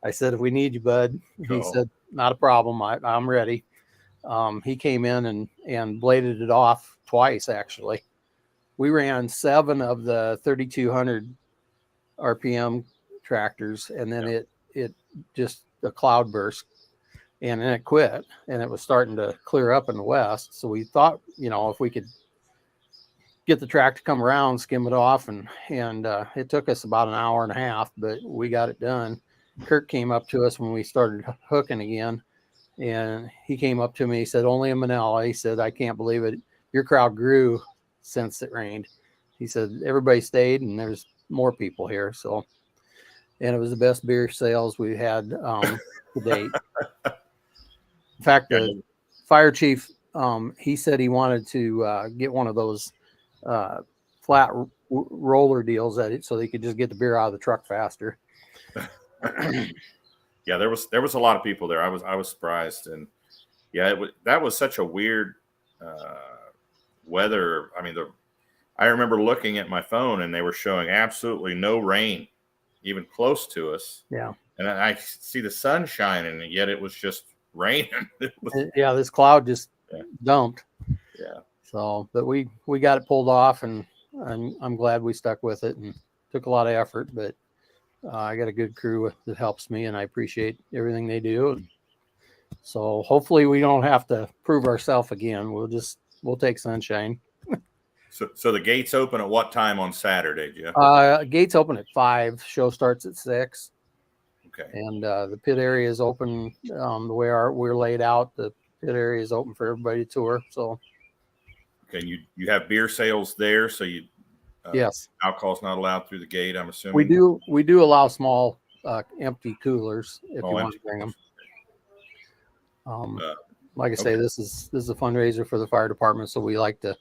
I said, if we need you, bud. He said, not a problem. I'm ready. He came in and bladed it off twice, actually. We ran 7 of the 3,200 RPM tractors, and then it just a cloud burst, and then it quit, and it was starting to clear up in the west. So we thought, if we could get the track to come around, skim it off, and it took us about an hour and a half, but we got it done. Kirk came up to us when we started hooking again, and he came up to me. He said, only in Manila. He said, I can't believe it. Your crowd grew since it rained. He said, everybody stayed, and there's more people here. So, and it was the best beer sales we had to date. In fact, the fire chief, he said he wanted to get one of those flat roller deals so they could just get the beer out of the truck faster. Yeah, there was a lot of people there. I was surprised, and yeah, that was such a weird weather. I mean, I remember looking at my phone and they were showing absolutely no rain, even close to us. Yeah, and I see the sun shining, and yet it was just raining. Yeah, this cloud just dumped. Yeah. So, but we got it pulled off, and I'm glad we stuck with it, and took a lot of effort, but I got a good crew that helps me, and I appreciate everything they do. And so hopefully we don't have to prove ourselves again. We'll take sunshine. So the gates open at what time on Saturday, Jeff? Gates open at 5. Show starts at 6. Okay. And the pit area is open the way we're laid out. The pit area is open for everybody to tour. So. Okay, you have beer sales there, so you. Yes. Alcohol's not allowed through the gate, I'm assuming. We do allow small empty coolers if you want to bring them. Like I say, this is a fundraiser for the fire department, so we like to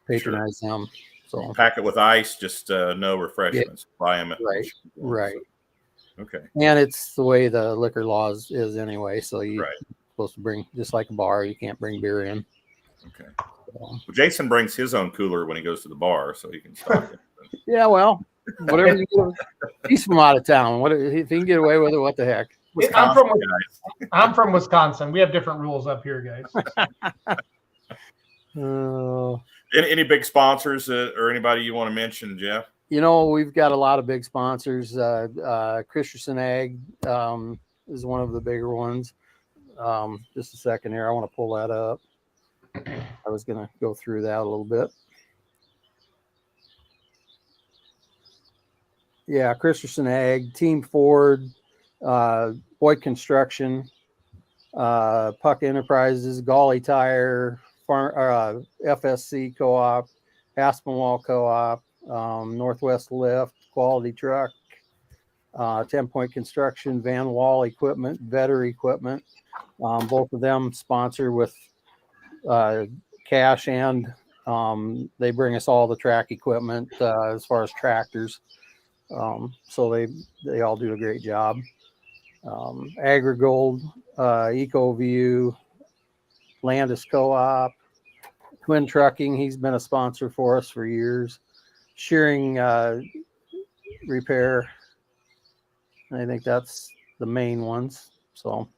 patronize them. So pack it with ice, just no refreshments. Buy them at right. Okay. And it's the way the liquor laws is anyway. So you're Right. supposed to bring, just like a bar, you can't bring beer in. Okay. Well, Jason brings his own cooler when he goes to the bar, so he can stock it. Yeah, well, whatever you do, he's from out of town. What if he can get away with it? What the heck? I'm from Wisconsin. We have different rules up here, guys. Any big sponsors or anybody you want to mention, Jeff? We've got a lot of big sponsors. Christensen Ag is one of the bigger ones. Just a second here. I want to pull that up. I was going to go through that a little bit. Yeah, Christensen Ag, Team Ford, Boyd Construction, Puck Enterprises, Gawley Tire, FSC Co-op, Aspinwall Co-op, Northwest Lift, Quality Truck, 10 Point Construction, Van Wall Equipment, Vetter Equipment. Both of them sponsor with cash, and they bring us all the track equipment as far as tractors. So they all do a great job. AgriGold, EcoView, Landis Co-op, Twin Trucking. He's been a sponsor for us for years. Shearing Repair. I think that's the main ones. So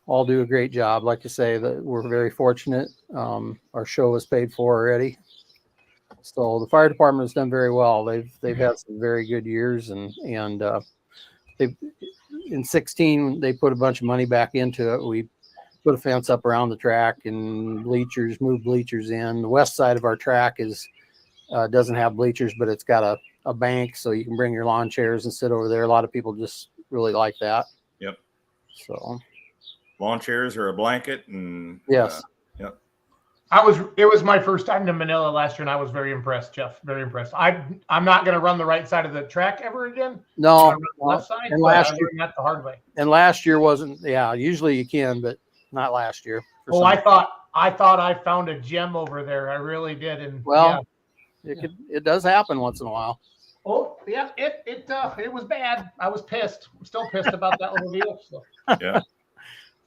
all do a great job. Like you say, that we're very fortunate. Our show is paid for already. So the fire department has done very well. They've had some very good years, and they in 16 they put a bunch of money back into it. We put a fence up around the track and moved bleachers in. The west side of our track doesn't have bleachers, but it's got a bank, so you can bring your lawn chairs and sit over there. A lot of people just really like that. Yep. So lawn chairs or a blanket, and yes. Yep. It was my first time to Manila last year, and I was very impressed, Jeff. Very impressed. I'm not going to run the right side of the track ever again. No, the left side. And last year, not the hard way. And last year wasn't. Yeah, usually you can, but not last year. Oh, I thought I found a gem over there. I really did. And it does happen once in a while. Oh yeah, it was bad. I was pissed. I'm still pissed about that little deal. So. Yeah.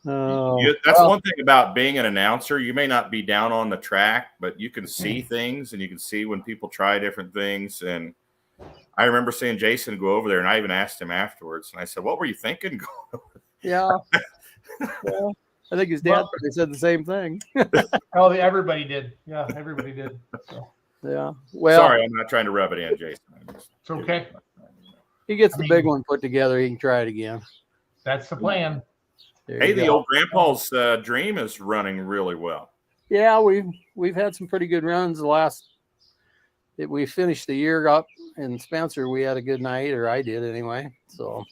That's one thing about being an announcer. You may not be down on the track, but you can see things, and you can see when people try different things. And I remember seeing Jason go over there, and I even asked him afterwards, and I said, "What were you thinking?" Yeah. Well, I think his dad probably said the same thing. Oh, everybody did. Yeah, everybody did. So. Yeah. Well, sorry, I'm not trying to rub it in, Jason. It's okay. He gets the big one put together. He can try it again. That's the plan. Hey, the old grandpa's dream is running really well. Yeah, we've had some pretty good runs. We finished the year up in Spencer. We had a good night, or I did anyway. So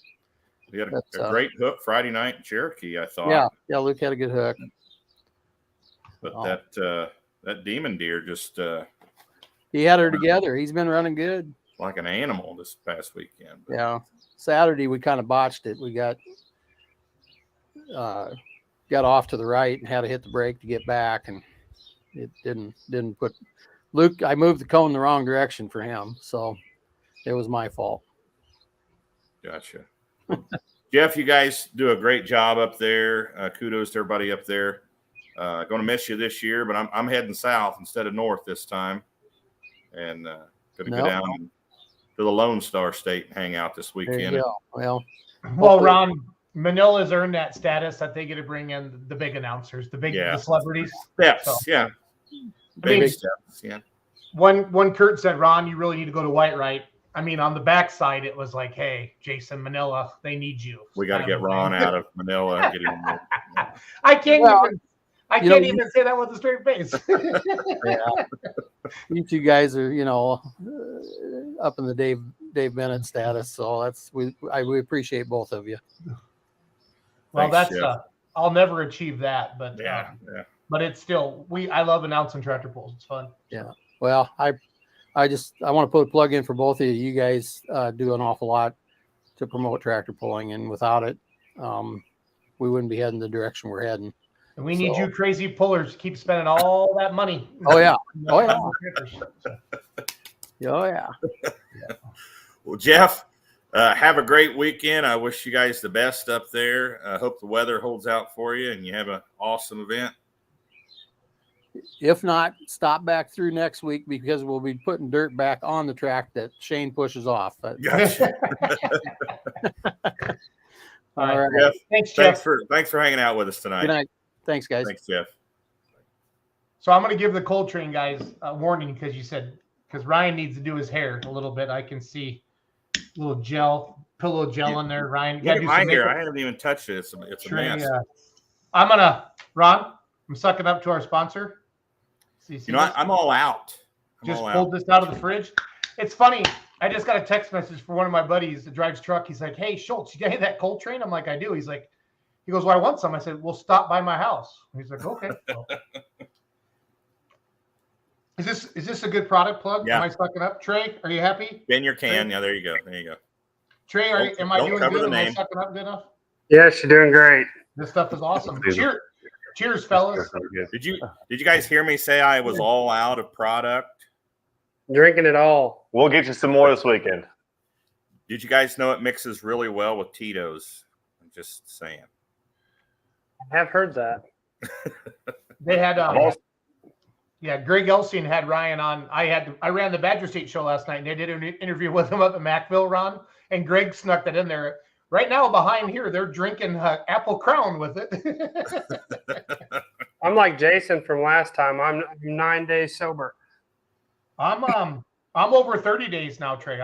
we had a great hook Friday night in Cherokee, I thought. Yeah, Luke had a good hook. But that demon deer just he had her together. He's been running good. Like an animal this past weekend. Yeah. Saturday we kind of botched it. We got off to the right and had to hit the brake to get back, and it didn't put Luke. I moved the cone the wrong direction for him, so it was my fault. Gotcha. Jeff, you guys do a great job up there. Kudos to everybody up there. Going to miss you this year, but I'm heading south instead of north this time, and going to go down to the Lone Star State and hang out this weekend. Well, Ron, Manila's earned that status that they get to bring in the big announcers, the celebrities. Steps, so. Yeah. Baby steps, yeah. When Kurt said, Ron, you really need to go to Whitewright. I mean, on the backside, it was like, hey, Jason, Manila, they need you. We got to get Ron out of Manila and get him. I can't even say that with a straight face. You two guys are, up in the Dave Bennett status, so we appreciate both of you. Well, Thanks, I'll never achieve that, but but it's still I love announcing tractor pulls. It's fun. Yeah. Well, I want to put a plug in for both of you. You guys do an awful lot to promote tractor pulling, and without it, we wouldn't be heading the direction we're heading. And we need you crazy pullers to keep spending all that money. Oh yeah. Oh yeah. Well, Jeff, have a great weekend. I wish you guys the best up there. I hope the weather holds out for you and you have an awesome event. If not, stop back through next week because we'll be putting dirt back on the track that Shane pushes off. Gotcha. All right. Jeff, thanks, Jeff. Thanks for hanging out with us tonight. Good night. Thanks, guys. Thanks, Jeff. So I'm going to give the Coltrane guys a warning because Ryan needs to do his hair a little bit. I can see a little pillow gel in there. Ryan, look at my hair. I haven't even touched it. It's a mess. Ron, I'm sucking up to our sponsor. I'm all out. Pulled this out of the fridge. It's funny. I just got a text message from one of my buddies that drives truck. He's like, "Hey, Schultz, you got that Coltrane?" I'm like, "I do." He goes, "Well, I want some." I said, "Well, stop by my house." He's like, "Okay." Well. Is this a good product plug? Yeah. Am I sucking up? Trey, are you happy? In your can. Yeah, there you go. Trey, am I doing good? Am I sucking up good enough? Yes, you're doing great. This stuff is awesome. Cheers, fellas. Did you guys hear me say I was all out of product? Drinking it all. We'll get you some more this weekend. Did you guys know it mixes really well with Tito's? I'm just saying. I have heard that. They had Greg Elsing had Ryan on. I ran the Badger State show last night, and they did an interview with him up at Macville, Ron, and Greg snuck that in there. Right now, behind here, they're drinking Apple Crown with it. I'm like Jason from last time. I'm 9 days sober. I'm over 30 days now, Trey.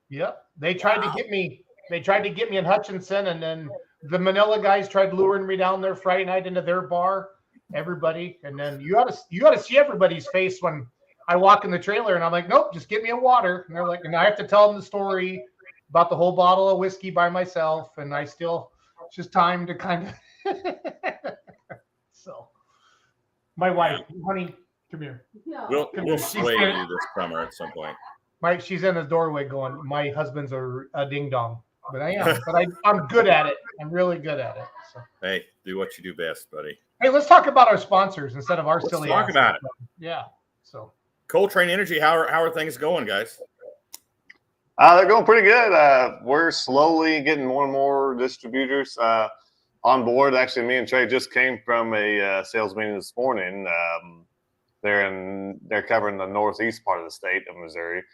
Yep. They tried to get me. They tried to get me in Hutchinson, and then the Manilla guys tried luring me down there Friday night into their bar. Everybody, and then you got to see everybody's face when I walk in the trailer, and I'm like, "Nope, just get me a water." And they're like, and I have to tell them the story about the whole bottle of whiskey by myself, and it's just time to kind of. So, my wife, honey, come here. We'll sway you this summer at some point. She's in the doorway going, "My husband's a ding dong," but I'm good at it. I'm really good at it. So. Hey, do what you do best, buddy. Hey, let's talk about our sponsors instead of our silly. Let's talk about it. Yeah. So, Coltrane Energy, how are things going, guys? They're going pretty good. We're slowly getting more and more distributors on board. Actually, me and Trey just came from a sales meeting this morning. They're covering the northeast part of the state of Missouri.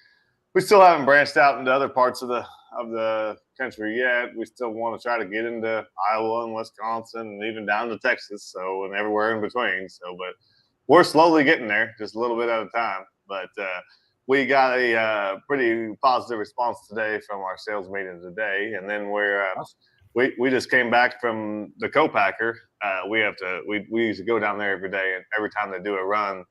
We still haven't branched out into other parts of the country yet. We still want to try to get into Iowa and Wisconsin and even down to Texas, and everywhere in between. But we're slowly getting there, just a little bit at a time. But we got a pretty positive response today from our sales meeting today, and then we just came back from the co-packer. We used to go down there every day, and every time they do a run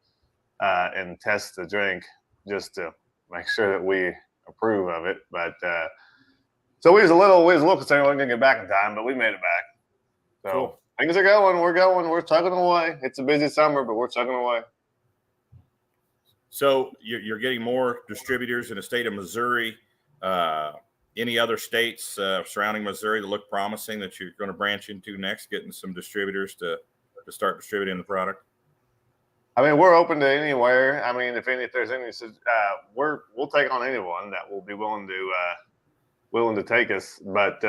and test the drink, just to make sure that we approve of it. But so we was a little concerned we weren't gonna get back in time, but we made it back. So cool. Things are going. We're chugging away. It's a busy summer, but we're chugging away. So you're getting more distributors in the state of Missouri. Any other states surrounding Missouri that look promising that you're going to branch into next, getting some distributors to start distributing the product? I mean, we're open to anywhere. I mean, if there's any, we'll take on anyone that will be willing to take us. But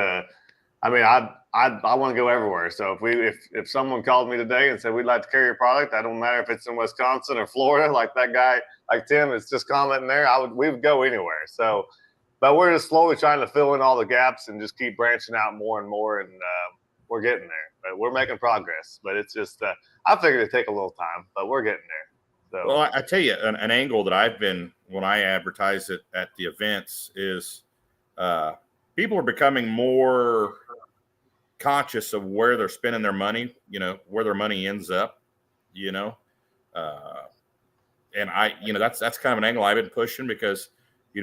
I mean, I want to go everywhere. So if someone called me today and said we'd like to carry your product, I don't matter if it's in Wisconsin or Florida, like that guy, like Tim is just commenting there. We would go anywhere. So, but we're just slowly trying to fill in all the gaps and just keep branching out more and more, and we're getting there. But we're making progress. But it's just I figured it'd take a little time, but we're getting there. So. Well, I tell you, an angle that I've been when I advertise it at the events is people are becoming more conscious of where they're spending their money, where their money ends up, and that's kind of an angle I've been pushing because,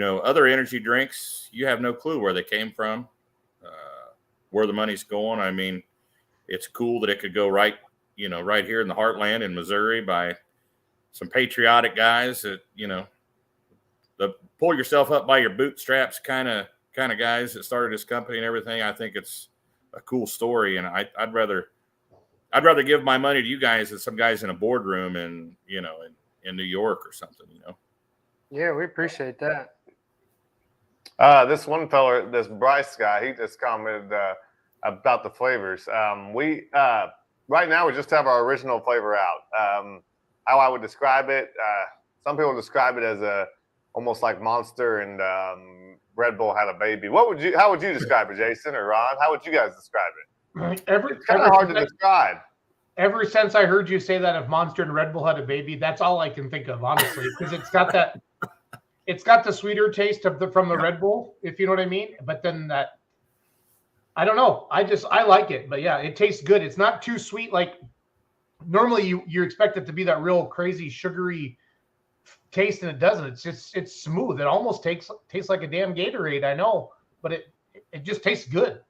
other energy drinks, you have no clue where they came from, where the money's going. I mean, it's cool that it could go right here in the heartland in Missouri by some patriotic guys that, the pull yourself up by your bootstraps kind of guys that started this company and everything. I think it's a cool story, and I'd rather I'd rather give my money to you guys than some guys in a boardroom in New York or something. Yeah, we appreciate that. This one fella, this Bryce guy, he just commented about the flavors. We right now we just have our original flavor out. How I would describe it, some people describe it as almost like Monster and Red Bull had a baby. How would you describe it, Jason or Ron? How would you guys describe it? It's kind of hard to describe. Ever since I heard you say that if Monster and Red Bull had a baby, that's all I can think of, honestly, because it's got the sweeter taste from the Red Bull, if you know what I mean. But then I don't know. I like it, but yeah, it tastes good. It's not too sweet. Like normally you expect it to be that real crazy sugary taste, and it doesn't. It's smooth. It almost tastes like a damn Gatorade. I know, but it just tastes good.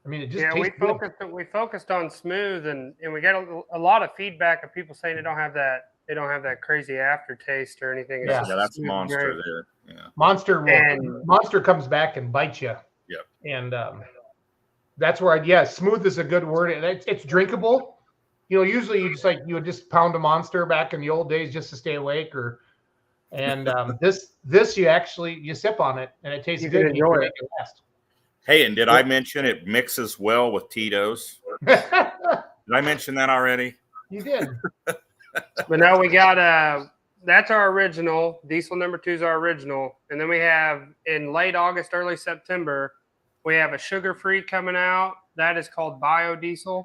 I mean, it just tastes good. We focused on smooth, and we got a lot of feedback of people saying they don't have that crazy aftertaste or anything. Yeah, that's Monster there. Yeah. Monster comes back and bites you. Yep. And that's where smooth is a good word. And it's drinkable. Usually you would just pound a Monster back in the old days just to stay awake, this you sip on it and it tastes good. Enjoy it. Last. Hey, and did I mention it mixes well with Tito's? Did I mention that already? You did. But now we got that's our original. Diesel number 2 is our original. And then we have in late August, early September, we have a sugar-free coming out. That is called biodiesel.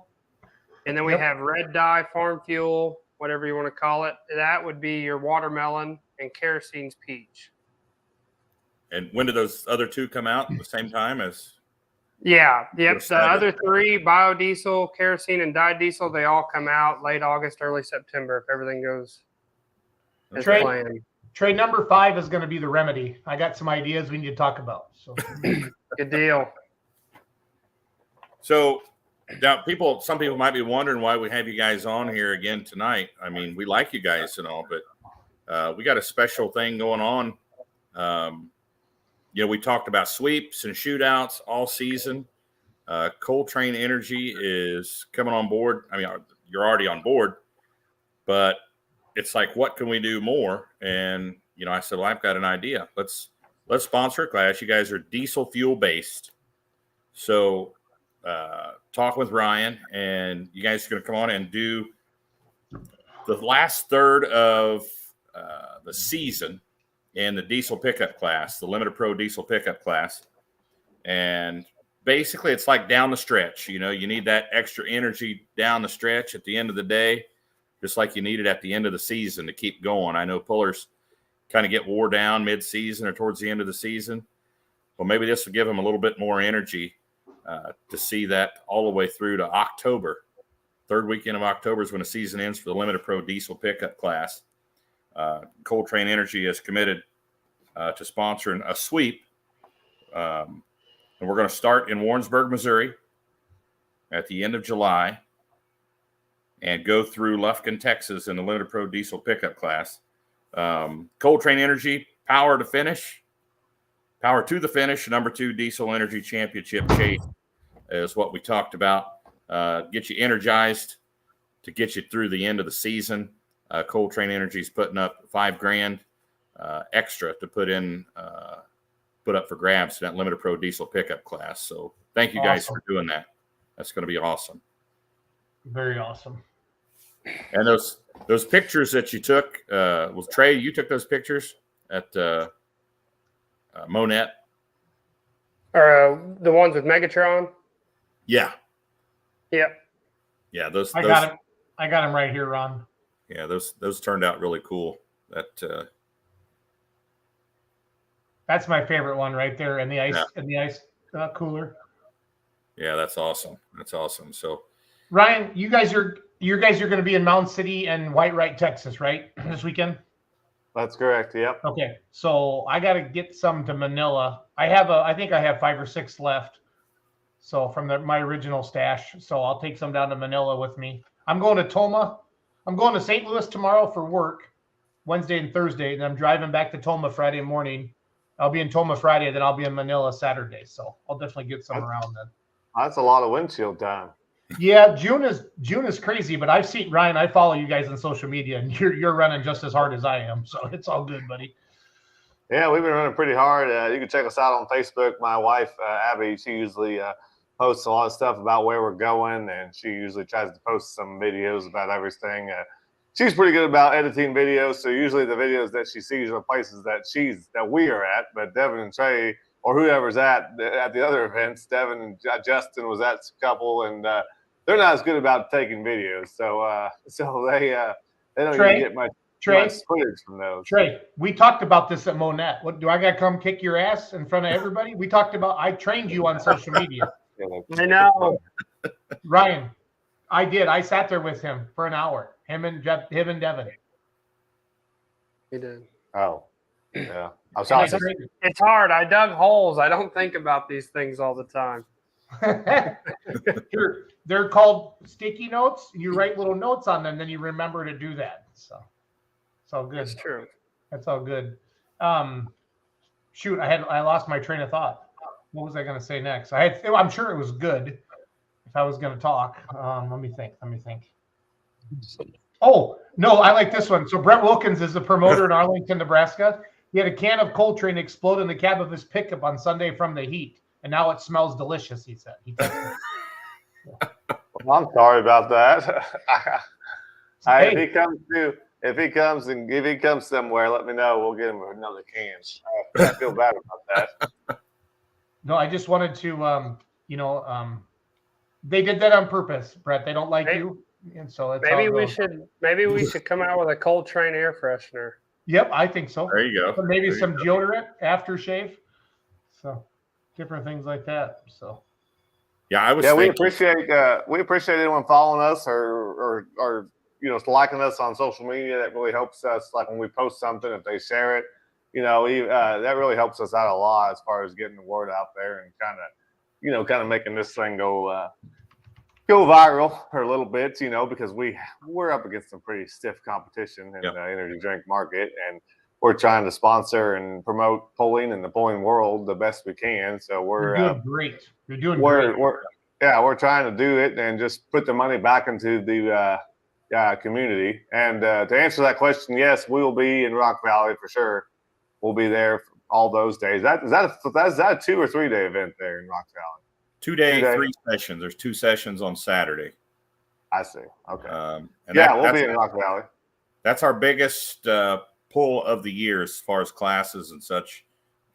And then we have red dye, farm fuel, whatever you want to call it. That would be your watermelon, and kerosene's peach. And when did those other 2 come out at the same time as? Yeah. Yep. The other 3, biodiesel, kerosene, and dyed diesel, they all come out late August, early September if everything goes as planned. Trade number 5 is going to be the remedy. I got some ideas we need to talk about. So good deal. So now some people might be wondering why we have you guys on here again tonight. I mean, we like you guys and all, but we got a special thing going on. We talked about sweeps and shootouts all season. Coltrane Energy is coming on board. I mean, you're already on board, but it's like, what can we do more? And, I said, well, I've got an idea. Let's sponsor a class. You guys are diesel fuel based. So talk with Ryan, and you guys are going to come on and do the last third of the season in the diesel pickup class, the Limited Pro diesel pickup class. And basically it's like down the stretch, you need that extra energy down the stretch at the end of the day, just like you need it at the end of the season to keep going. I know pullers kind of get wore down mid-season or towards the end of the season. Well, maybe this will give them a little bit more energy to see that all the way through to October. Third weekend of October is when the season ends for the Limited Pro diesel pickup class. Coltrane Energy is committed to sponsoring a sweep. And we're going to start in Warrensburg, Missouri at the end of July and go through Lufkin, Texas in the Limited Pro diesel pickup class. Coltrane Energy, power to the finish, number 2 diesel energy championship chase is what we talked about. Get you energized to get you through the end of the season. Coltrane Energy is putting up $5,000 extra to put up for grabs in that Limited Pro diesel pickup class. So thank you guys for doing that. That's going to be awesome. Very awesome. And those pictures that you took, Trey, you took those pictures at Monette? Or the ones with Megatron? Yeah. Yep. Yeah, I got him right here, Ron. Yeah, those turned out really cool. That's my favorite one right there in the ice cooler. Yeah, that's awesome. So, Ryan, you guys are going to be in Mound City and Whitewright, Texas, right? This weekend? That's correct. Yep. Okay. So I got to get some to Manila. I think I have 5 or 6 left. So from my original stash. So I'll take some down to Manila with me. I'm going to Toma. I'm going to St. Louis tomorrow for work, Wednesday and Thursday. And I'm driving back to Toma Friday morning. I'll be in Toma Friday, and then I'll be in Manila Saturday. So I'll definitely get some around then. That's a lot of windshield time. Yeah, June is crazy, but I've seen Ryan. I follow you guys on social media, and you're running just as hard as I am, so it's all good, buddy. Yeah, we've been running pretty hard. You can check us out on Facebook. My wife, Abby, she usually posts a lot of stuff about where we're going, and she usually tries to post some videos about everything. She's pretty good about editing videos, so usually the videos that she sees are places that we are at. But Devin and Trey, or whoever's at the other events, Devin and Justin was at a couple, and they're not as good about taking videos. So they don't even get much footage from those. Trey, we talked about this at Monette. What do I got to come kick your ass in front of everybody? We talked about. I trained you on social media. I know. Ryan, I did. I sat there with him for an hour. Him and Devin. He did. Oh, yeah. It's hard. I dug holes. I don't think about these things all the time. They're called sticky notes. You write little notes on them, then you remember to do that. So it's all good. That's true. That's all good. Shoot, I lost my train of thought. What was I going to say next? I'm sure it was good. If I was going to talk, let me think. Oh no, I like this one. So Brett Wilkins is the promoter in Arlington, Nebraska. He had a can of Coltrane explode in the cab of his pickup on Sunday from the heat, and now it smells delicious. He said. Well, I'm sorry about that. If he comes somewhere, let me know. We'll get him another can. I feel bad about that. No, I just wanted to, they did that on purpose, Brett. They don't like you, and so it's maybe we should come out with a Coltrane air freshener. Yep, I think so. There you go. But maybe some deodorant, aftershave, so different things like that. So yeah, we appreciate anyone following us or liking us on social media. That really helps us. Like when we post something, if they share it, that really helps us out a lot as far as getting the word out there and kind of making this thing go viral for a little bit, because we're up against some pretty stiff competition in the energy drink market, and we're trying to sponsor and promote pulling in the pulling world the best we can. So we're doing great. You're doing great. We're trying to do it and just put the money back into the community. And to answer that question, yes, we will be in Rock Valley for sure. We'll be there all those days. Is that a 2 or 3 day event there in Rock Valley? 2 day, 3 sessions. There's 2 sessions on Saturday. I see. Okay. We'll be in Rock Valley. That's our biggest pull of the year as far as classes and such.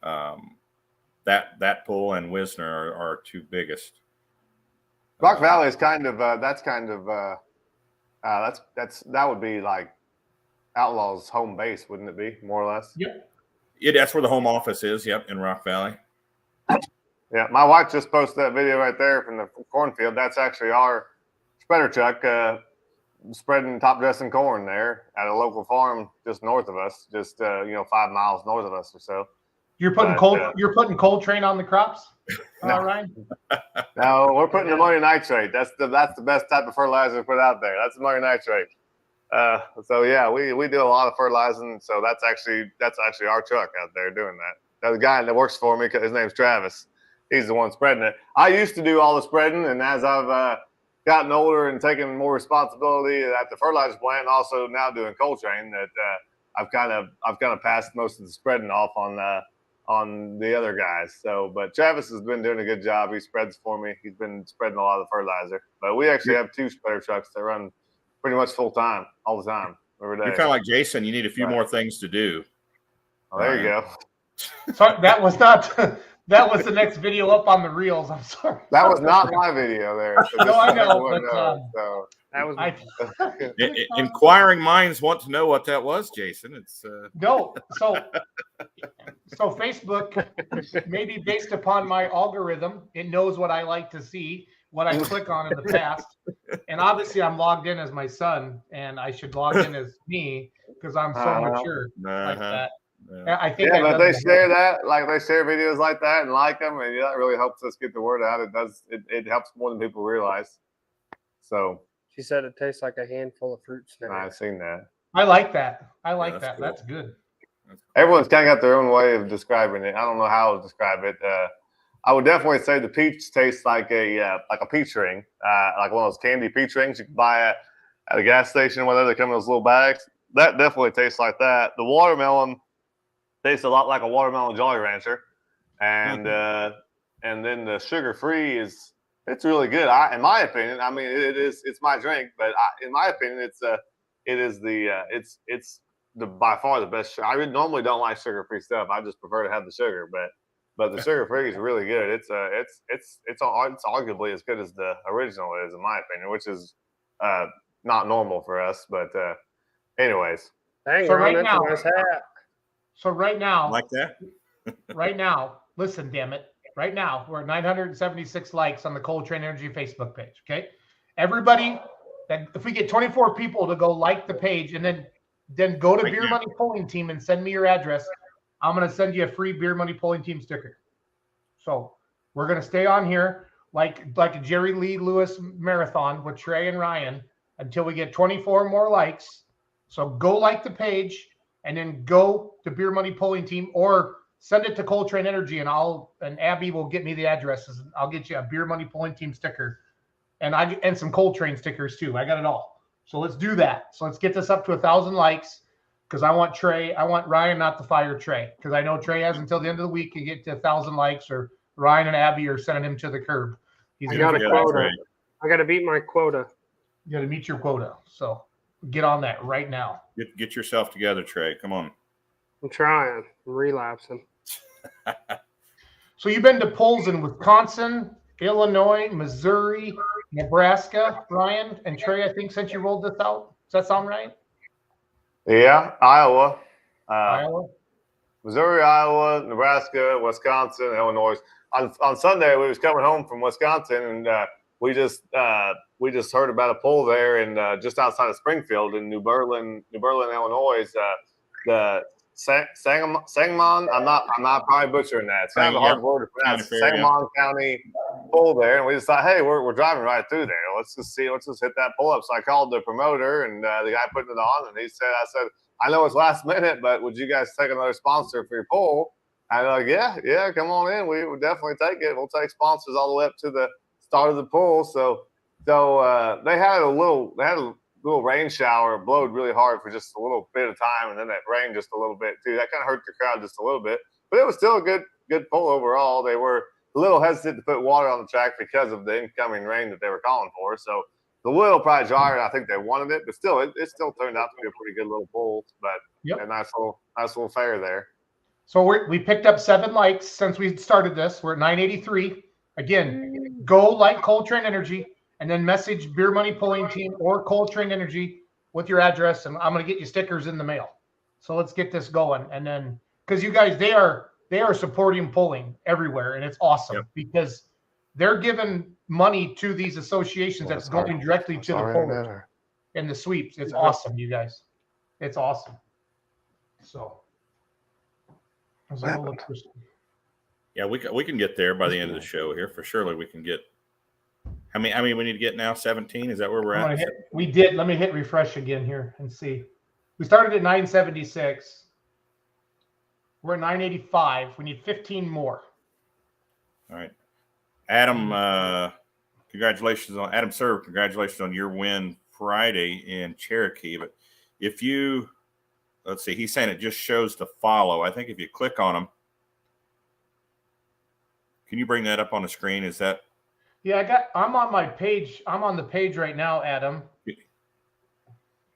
That pull and Wisner are our 2 biggest. Rock Valley is that would be like Outlaw's home base, wouldn't it be, more or less? Yep. Yeah, that's where the home office is. Yep, in Rock Valley. Yeah, my wife just posted that video right there from the cornfield. That's actually our spreader truck spreading top dressing corn there at a local farm just north of us, just 5 miles north of us or so. You're putting Coltrane on the crops, Ryan? No, we're putting ammonium nitrate. That's the best type of fertilizer to put out there. That's ammonium nitrate. So yeah, we do a lot of fertilizing. So that's actually our truck out there doing that. The guy that works for me, his name's Travis. He's the one spreading it. I used to do all the spreading, and as I've gotten older and taken more responsibility at the fertilizer plant, also now doing Coltrane, that I've kind of passed most of the spreading off on the other guys. So, but Travis has been doing a good job. He spreads for me. He's been spreading a lot of the fertilizer. But we actually have 2 spreader trucks that run pretty much full time, all the time, every day. You're kind of like Jason. You need a few more things to do. Oh, there you go. Sorry, that was not. That was the next video up on the reels. I'm sorry. That was not my video there. So no, I know. But, that was inquiring minds want to know what that was, Jason. It's no. So Facebook, maybe based upon my algorithm, it knows what I like to see, what I click on in the past, and obviously I'm logged in as my son, and I should log in as me because I'm so mature like that. Yeah. I think. Yeah, but they share that, like they share videos like that and like them, and that really helps us get the word out. It helps more than people realize. So she said it tastes like a handful of fruit snacks. I've seen that. I like that. That's cool. That's good. Everyone's kind of got their own way of describing it. I don't know how to describe it. I would definitely say the peach tastes like a peach ring, like one of those candy peach rings you can buy at a gas station, whether they come in those little bags. That definitely tastes like that. The watermelon tastes a lot like a watermelon Jolly Rancher, and then the sugar free it's really good. In my opinion, I mean it's my drink, but in my opinion, it's by far the best. I normally don't like sugar free stuff. I just prefer to have the sugar, but the sugar free is really good. It's arguably as good as the original is, in my opinion, which is not normal for us. But anyways, dang, So Ron, right that's now- a nice hat. So right now, Like that? right now, listen, damn it. Right now, we're at 976 likes on the Coltrane Energy Facebook page. Okay. Everybody, that if we get 24 people to go like the page and then go to Right Beer now. Money Polling Team and send me your address, I'm going to send you a free Beer Money Polling Team sticker. So we're going to stay on here like a Jerry Lee Lewis marathon with Trey and Ryan until we get 24 more likes. So go like the page and then go to Beer Money Polling Team or send it to Coltrane Energy and Abby will get me the addresses. I'll get you a Beer Money Polling Team sticker and some Coltrane stickers too. I got it all. So let's do that. So let's get this up to 1,000 likes because I want Ryan not to fire Trey because I know Trey has until the end of the week to get to 1,000 likes or Ryan and Abby are sending him to the curb. He's I gonna got a get quota. Right. I got to beat my quota. You got to meet your quota. So get on that right now. Get yourself together, Trey. Come on. I'm trying. I'm relapsing. So you've been to polls in Wisconsin, Illinois, Missouri, Nebraska, Ryan and Trey, I think, since you rolled this out. Does that sound right? yeah, Iowa, Iowa? Missouri, Iowa, Nebraska, Wisconsin, Illinois. On Sunday, we was coming home from Wisconsin, and we just heard about a poll there, and just outside of Springfield in New Berlin, Illinois. The Sangamon. I'm not probably butchering that. It's kind of a hard word to pronounce. Sangamon County poll there, and we just thought, hey, we're driving right through there. Let's just hit that poll up. So I called the promoter and the guy putting it on, and I said, I know it's last minute, but would you guys take another sponsor for your poll? And they're like, yeah, come on in. We would definitely take it. We'll take sponsors all the way up to the start of the poll. So they had a little rain shower, blowed really hard for just a little bit of time, and then that rained just a little bit too. That kind of hurt the crowd just a little bit, but it was still a good poll overall. They were a little hesitant to put water on the track because of the incoming rain that they were calling for. So the little probably jarred. I think they wanted it, but still, it still turned out to be a pretty good little poll. But a nice little fair there. So we picked up 7 likes since we started this. We're at 983. Again, go like Coltrane Energy and then message Beer Money Polling Team or Coltrane Energy with your address, and I'm going to get you stickers in the mail. So let's get this going. And then, because you guys, they are supporting polling everywhere, and it's awesome because they're giving money to these associations that's going directly to the pollers and the sweeps. It's awesome, you guys. It's awesome. So. Yeah, we can get there by the end of the show here for surely. We can get. How many we need to get now? 17? Is that where we're at? We did. Let me hit refresh again here and see. We started at 976. We're at 985. We need 15 more. All right, Adam. Congratulations on Adam Serv. Congratulations on your win Friday in Cherokee. But if you let's see, he's saying it just shows to follow. I think if you click on them, can you bring that up on the screen? Is that? Yeah, I'm on my page. I'm on the page right now, Adam.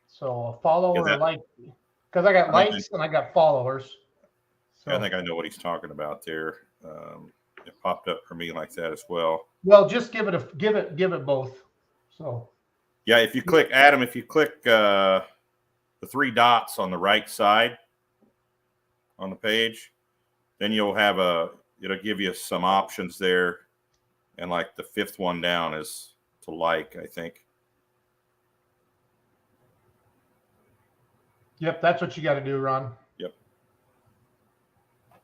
So a follow or like, because I got likes and I got followers. So I think I know what he's talking about there. It popped up for me like that as well. Well, just give it both. So yeah, if you click Adam, if you click the 3 dots on the right side on the page, then you'll have it'll give you some options there. And like the 5th one down is to like, I think. Yep, that's what you got to do, Ron. Yep.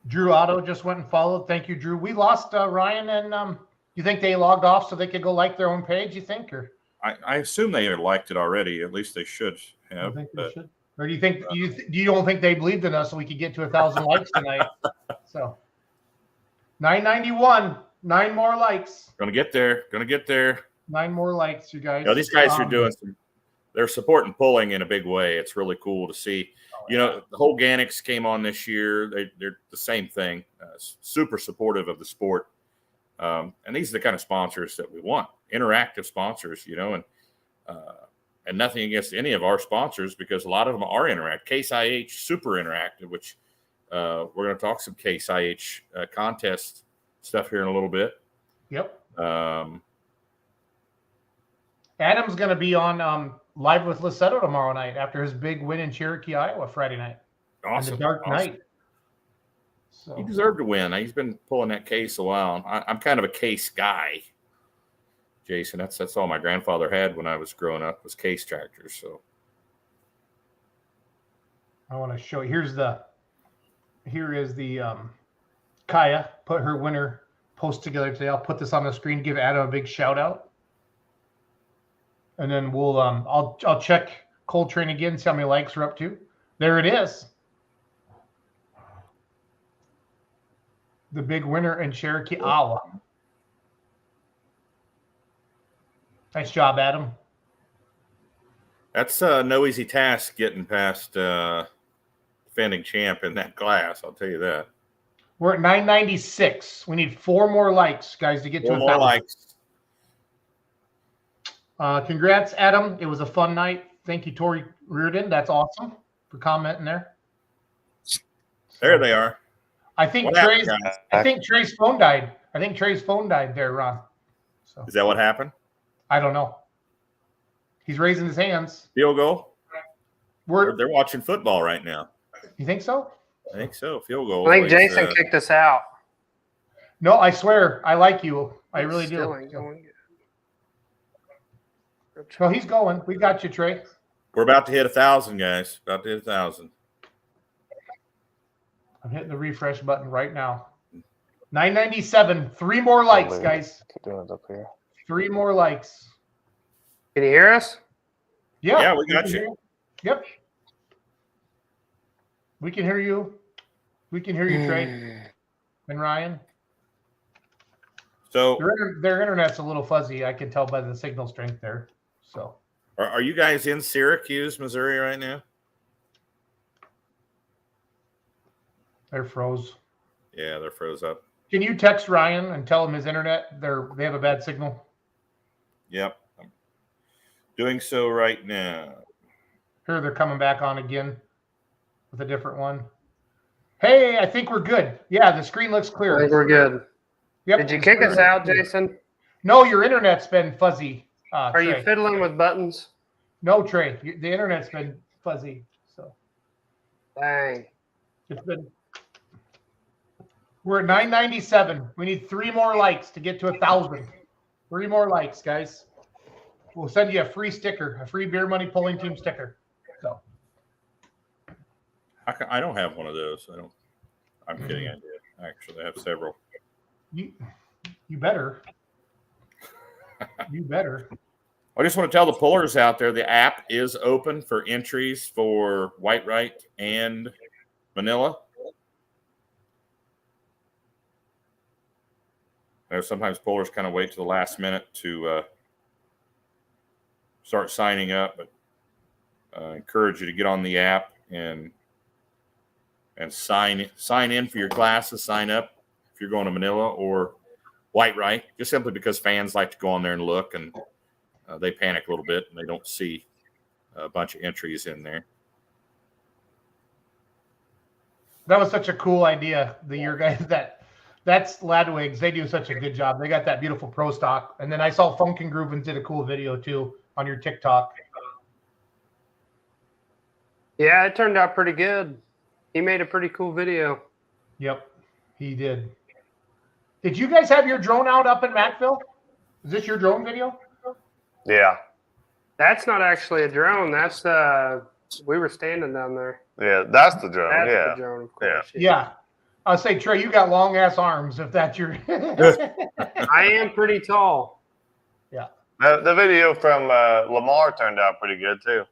Drew Otto just went and followed. Thank you, Drew. We lost Ryan, and you think they logged off so they could go like their own page? You think, or I assume they liked it already. At least they should have. I think they should. Or do you think you don't think they believed in us so we could get to 1,000 likes tonight? So 991. 9 more likes. Gonna get there. 9 more likes, you guys. You know, these guys are doing they're supporting pulling in a big way. It's really cool to see. You know, the whole Ganix came on this year. They're the same thing. Super supportive of the sport. And these are the kind of sponsors that we want. Interactive sponsors, you know, and nothing against any of our sponsors because a lot of them are interactive. Case IH, super interactive, which we're going to talk some Case IH contest stuff here in a little bit. Yep. Adam's going to be on Live with Lissetto tomorrow night after his big win in Cherokee, Iowa, Friday night. Awesome. And the Dark Night. So. He deserved to win. He's been pulling that Case a while. I'm kind of a Case guy, Jason. That's all my grandfather had when I was growing up was Case tractors. So I want to show you. Here is the Kaya put her winner post together today. I'll put this on the screen. Give Adam a big shout out. And then we'll I'll check Coltrane again, see how many likes we're up to. There it is. The big winner in Cherokee, Iowa. Nice job, Adam. That's no easy task getting past defending champ in that class. I'll tell you that. We're at 996. We need 4 more likes, guys, to get to 1,000. 4 more likes. Congrats, Adam. It was a fun night. Thank you, Tori Reardon. That's awesome for commenting there. There they are. I think Trey's phone died. I think Trey's phone died there, Ron. So is that what happened? I don't know. He's raising his hands. Field goal? They're watching football right now. You think so? I think so. Field goal. I think Jason kicked us out. No, I swear. I like you. I really do. So he's going. We got you, Trey. We're about to hit 1,000, guys. About to hit 1,000. I'm hitting the refresh button right now. 997. 3 more likes, guys. Keep doing it up here. 3 more likes. Can you hear us? Yeah, we got you. Yep. We can hear you. We can hear you, Trey and Ryan. So their internet's a little fuzzy. I can tell by the signal strength there. So are you guys in Syracuse, Missouri right now? They're froze. Yeah, they're froze up. Can you text Ryan and tell him his internet? They have a bad signal. Yep. I'm doing so right now. Here they're coming back on again with a different one. Hey, I think we're good. Yeah, the screen looks clear. I think we're good. Yep. Did you kick us out, Jason? No, your internet's been fuzzy. Are you fiddling with buttons? No, Trey. The internet's been fuzzy. So Dang. We're at 997. We need 3 more likes to get to 1,000. 3 more likes, guys. We'll send you a free sticker, a free Beer Money Pulling Team sticker. So I don't have one of those. I'm kidding. I did. Actually, I have several. You better. You better. I just want to tell the pullers out there, the app is open for entries for Whitewright and Manila. Sometimes pullers kind of wait to the last minute to start signing up, but I encourage you to get on the app and sign in for your classes, sign up if you're going to Manila or Whitewright, just simply because fans like to go on there and look, and they panic a little bit and they don't see a bunch of entries in there. That was such a cool idea. Your guys, that's Ladwigs. They do such a good job. They got that beautiful pro stock. And then I saw Funkin' Groovin' did a cool video too on your TikTok. Yeah, it turned out pretty good. He made a pretty cool video. Yep, he did. Did you guys have your drone out up in Mackville? Is this your drone video? Yeah. That's not actually a drone. That's we were standing down there. Yeah, that's the drone. That's the drone, of course. Yeah. I'll say, Trey, you got long ass arms if that's your. I am pretty tall. Yeah. The video from Lamar turned out pretty good too.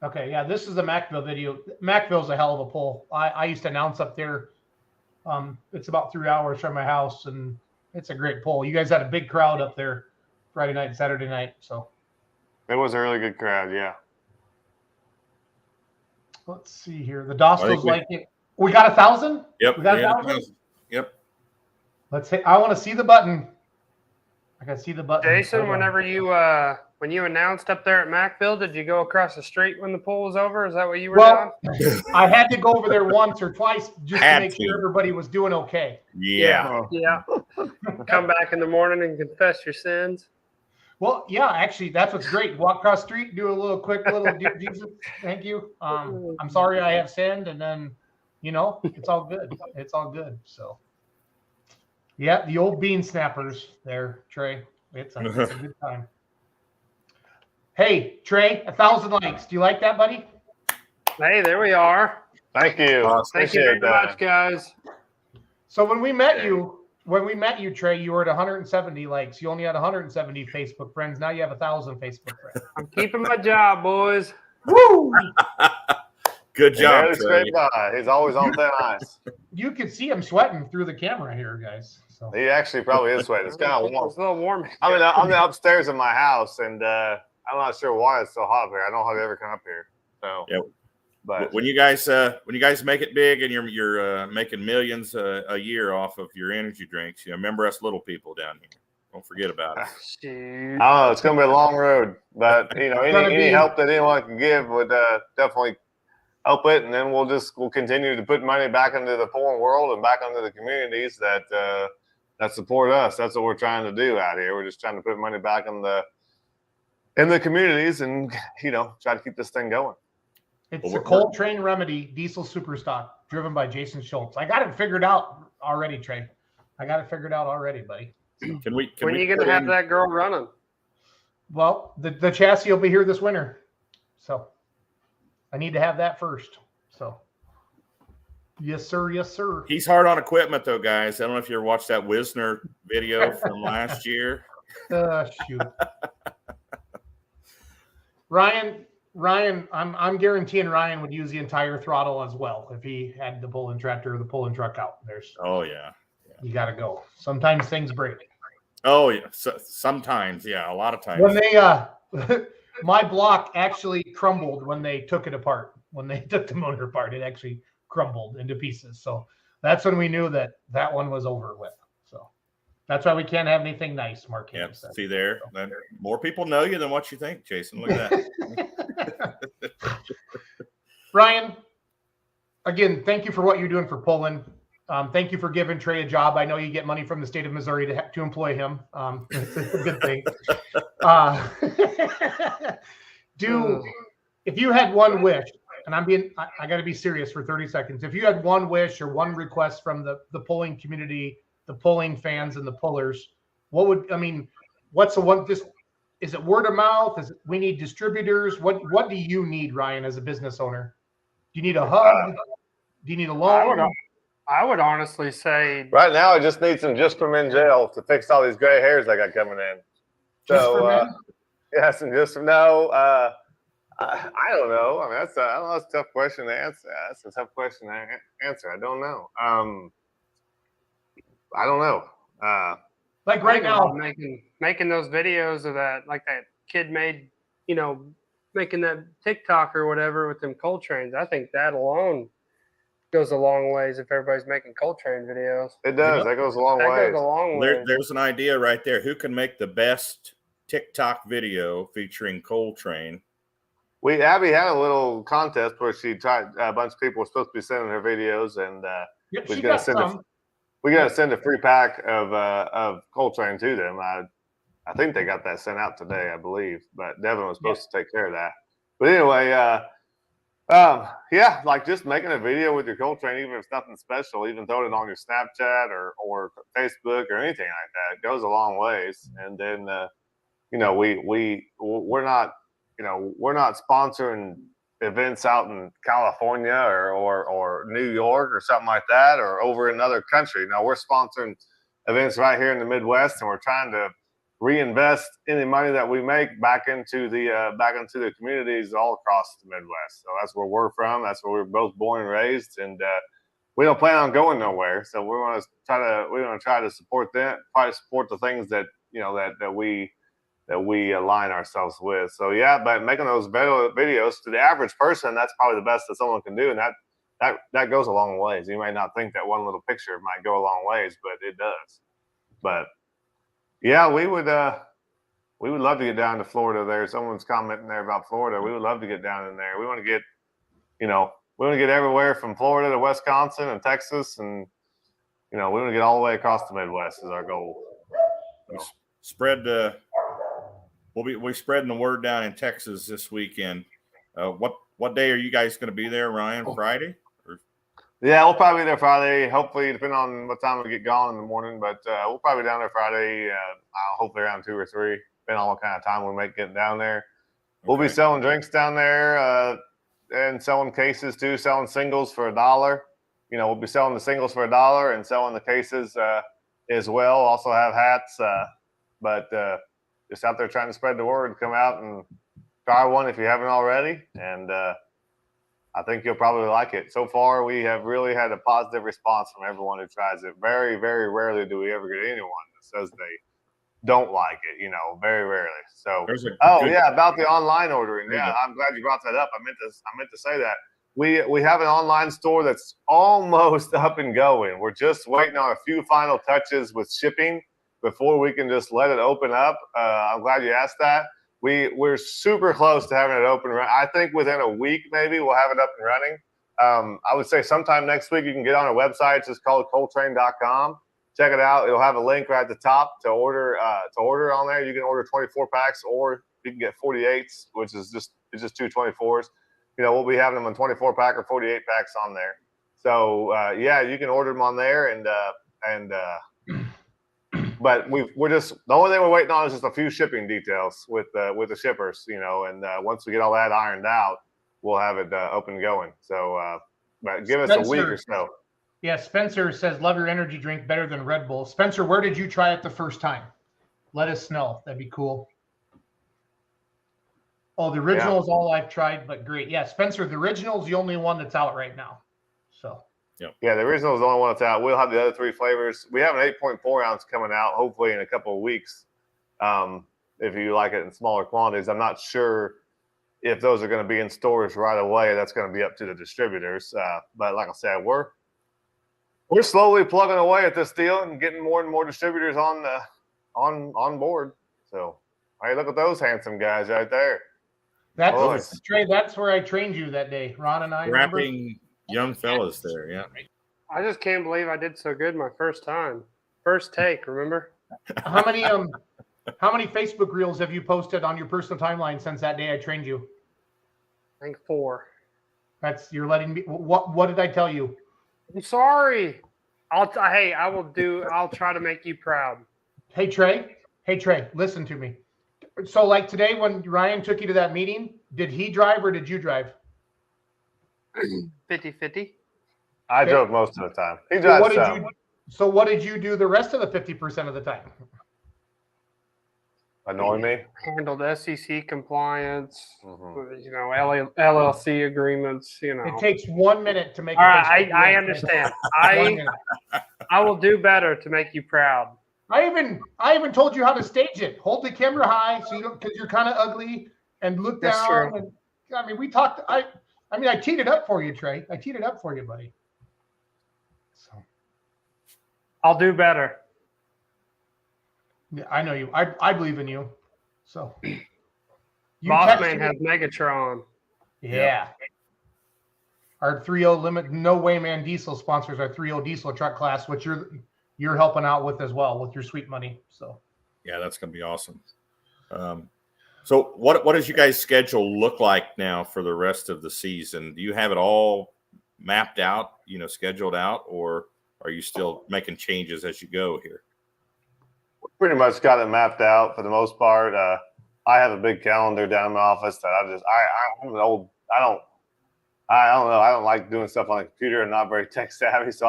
Okay, yeah, this is the Mackville video. Mackville's a hell of a pull. I used to announce up there. It's about 3 hours from my house, and It's a great poll. You guys had a big crowd up there Friday night and Saturday night. So it was a really good crowd. Yeah. let's see here. The Dostos like it. We got 1,000? Yep. We got 1,000? Yep. Let's say I want to see the button. I got to see the button. Jason, whenever you when you announced up there at Macville, did you go across the street when the poll was over? Is that what you were doing? I had to go over there once or twice just to make sure everybody was doing okay. Yeah. Come back in the morning and confess your sins. Well, yeah, actually, that's what's great. Walk across the street, do a little quick dear Jesus, thank you. I'm sorry I have sinned, and then, it's all good. It's all good. So, yeah, the old bean snappers there, Trey. It's a good time. Hey, Trey, 1,000 likes. Do you like that, buddy? Hey, there we are. Thank you. Thank you very much, guys. So when we met you, Trey, you were at 170 likes. You only had 170 Facebook friends. Now you have 1,000 Facebook friends. I'm keeping my job, boys. Woo! Good job, Trey. He's always on thin ice. You could see him sweating through the camera here, guys. So. He actually probably is sweating. It's kind of warm. It's a little warm. I'm upstairs in my house, and I'm not sure why it's so hot here. I don't know how to ever come up here. So yeah. But when you guys make it big and you're making millions a year off of your energy drinks, remember us little people down here. Don't forget about it. I don't know. It's going to be a long road, but any help that anyone can give would definitely help it. And then we'll continue to put money back into the pulling world and back into the communities that support us. That's what we're trying to do out here. We're just trying to put money back in the communities and try to keep this thing going. It's a Coltrane Remedy diesel superstock driven by Jason Schultz. I got it figured out already, Trey. I got it figured out already, buddy. When are you going to have that girl running? Well, the chassis will be here this winter. So I need to have that first. So yes, sir. Yes, sir. He's hard on equipment, though, guys. I don't know if you ever watched that Wisner video from last year. Shoot. Ryan, I'm guaranteeing Ryan would use the entire throttle as well if he had the pulling tractor or the pulling truck out. You got to go. Sometimes things break. Oh yeah, sometimes, yeah, a lot of times. When they my block actually crumbled when they took it apart. When they took the motor apart, it actually crumbled into pieces. So that's when we knew that one was over with. So that's why we can't have anything nice, Mark. Yeah, see there. So. More people know you than what you think, Jason. Look at that. Ryan, again, thank you for what you're doing for pulling. Thank you for giving Trey a job. I know you get money from the state of Missouri to employ him. It's a good thing. If you had one wish, and I got to be serious for 30 seconds. If you had one wish or one request from the pulling community, the pulling fans and the pullers, what's the one? Is it word of mouth? We need distributors? What do you need, Ryan, as a business owner? Do you need a hug? Do you need a loan? I would honestly say right now I just need some just from in jail to fix all these gray hairs I got coming in. So I don't know. I mean, that's a tough question to answer. That's a tough question to answer. I don't know. I don't know. Like right now, making those videos of that, like that kid made, making that TikTok or whatever with them Coltranes. I think that alone goes a long ways if everybody's making Coltrane videos. It does. That goes a long way. There's an idea right there. Who can make the best TikTok video featuring Coltrane? Abby had a little contest where she tried. A bunch of people were supposed to be sending her videos, and we're gonna send a free pack of Coltrane to them. I think they got that sent out today, I believe. But Devin was supposed to take care of that. But anyway, like just making a video with your Coltrane, even if it's nothing special, even throwing it on your Snapchat or Facebook or anything like that, it goes a long ways. And then we're not sponsoring events out in California or New York or something like that, or over in another country. No, we're sponsoring events right here in the Midwest, and we're trying to reinvest any money that we make back into the communities all across the Midwest. So that's where we're from. That's where we were both born and raised, and we don't plan on going nowhere. So we want to try to support them, try to support the things that that we align ourselves with. So yeah, but making those videos to the average person, that's probably the best that someone can do, and that goes a long ways. You might not think that one little picture might go a long ways, but it does. But yeah, we would love to get down to Florida there. Someone's commenting there about Florida. We would love to get down in there. We want to get, we want to get everywhere from Florida to Wisconsin and Texas, and we want to get all the way across the Midwest is our goal. So. We'll be spreading the word down in Texas this weekend. What day are you guys going to be there, Ryan? Friday? Yeah, we'll probably be there Friday. Hopefully, depending on what time we get going in the morning, but we'll probably be down there Friday. Hopefully around 2 or 3, depending on what kind of time we make getting down there. Okay. We'll be selling drinks down there and selling cases too, selling singles for $1. We'll be selling the singles for $1 and selling the cases as well. Also have hats, but just out there trying to spread the word. Come out and try one if you haven't already, and I think you'll probably like it. So far, we have really had a positive response from everyone who tries it. Very, very rarely do we ever get anyone that says they don't like it. Very rarely. So, about the online ordering. Yeah, I'm glad you brought that up. I meant to say that we have an online store that's almost up and going. We're just waiting on a few final touches with shipping before we can just let it open up. I'm glad you asked that. We're super close to having it open. I think within a week, maybe we'll have it up and running. I would say sometime next week, you can get on our website. It's just called Coltrane.com. Check it out. It'll have a link right at the top to order on there. You can order 24 packs or you can get 48s, which is just 2 24s. We'll be having them in 24 pack or 48 packs on there. So you can order them on there but we're just the only thing we're waiting on is just a few shipping details with the shippers, and once we get all that ironed out, we'll have it up and going. So, but give us a week or so. Yeah, Spencer says, "Love your energy drink better than Red Bull." Spencer, where did you try it the first time? Let us know. That'd be cool. Oh, the original is all I've tried, but great. Yeah, Spencer, the original is the only one that's out right now. So. Yeah, the original is the only one that's out. We'll have the other 3 flavors. We have an 8.4 ounce coming out, hopefully in a couple of weeks. If you like it in smaller quantities, I'm not sure if those are going to be in stores right away. That's going to be up to the distributors. But like I said, we're slowly plugging away at this deal and getting more and more distributors on board. So, hey, look at those handsome guys right there. That's Trey. That's where I trained you that day, Ron and I. Rapping young fellas there, yeah. I just can't believe I did so good my first time. First take, remember? How many Facebook reels have you posted on your personal timeline since that day I trained you? I think 4. You're letting me. What did I tell you? I'm sorry. I'll try to make you proud. Hey Trey, listen to me. So like today when Ryan took you to that meeting, did he drive or did you drive? 50-50. I drove most of the time. He drives some. So what did you do the rest of the 50% of the time? Annoy me. Handled SEC compliance, LLC agreements. It takes 1 minute to make. All right, I understand. I will do better to make you proud. I even told you how to stage it. Hold the camera high so you don't, because you're kind of ugly, and look down. That's true. And, we talked. I teed it up for you, Trey. I teed it up for you, buddy. So I'll do better. Yeah, I know you. I believe in you. So Bossman has Megatron. Yeah. Our 3.0 limit, no way man diesel sponsors our 3.0 diesel truck class, which you're helping out with as well with your sweet money. So yeah, that's gonna be awesome. So what does you guys' schedule look like now for the rest of the season? Do you have it all mapped out, scheduled out, or are you still making changes as you go here? We pretty much got it mapped out for the most part. I have a big calendar down in my office that I'm an old. I don't know. I don't like doing stuff on a computer and not very tech savvy. So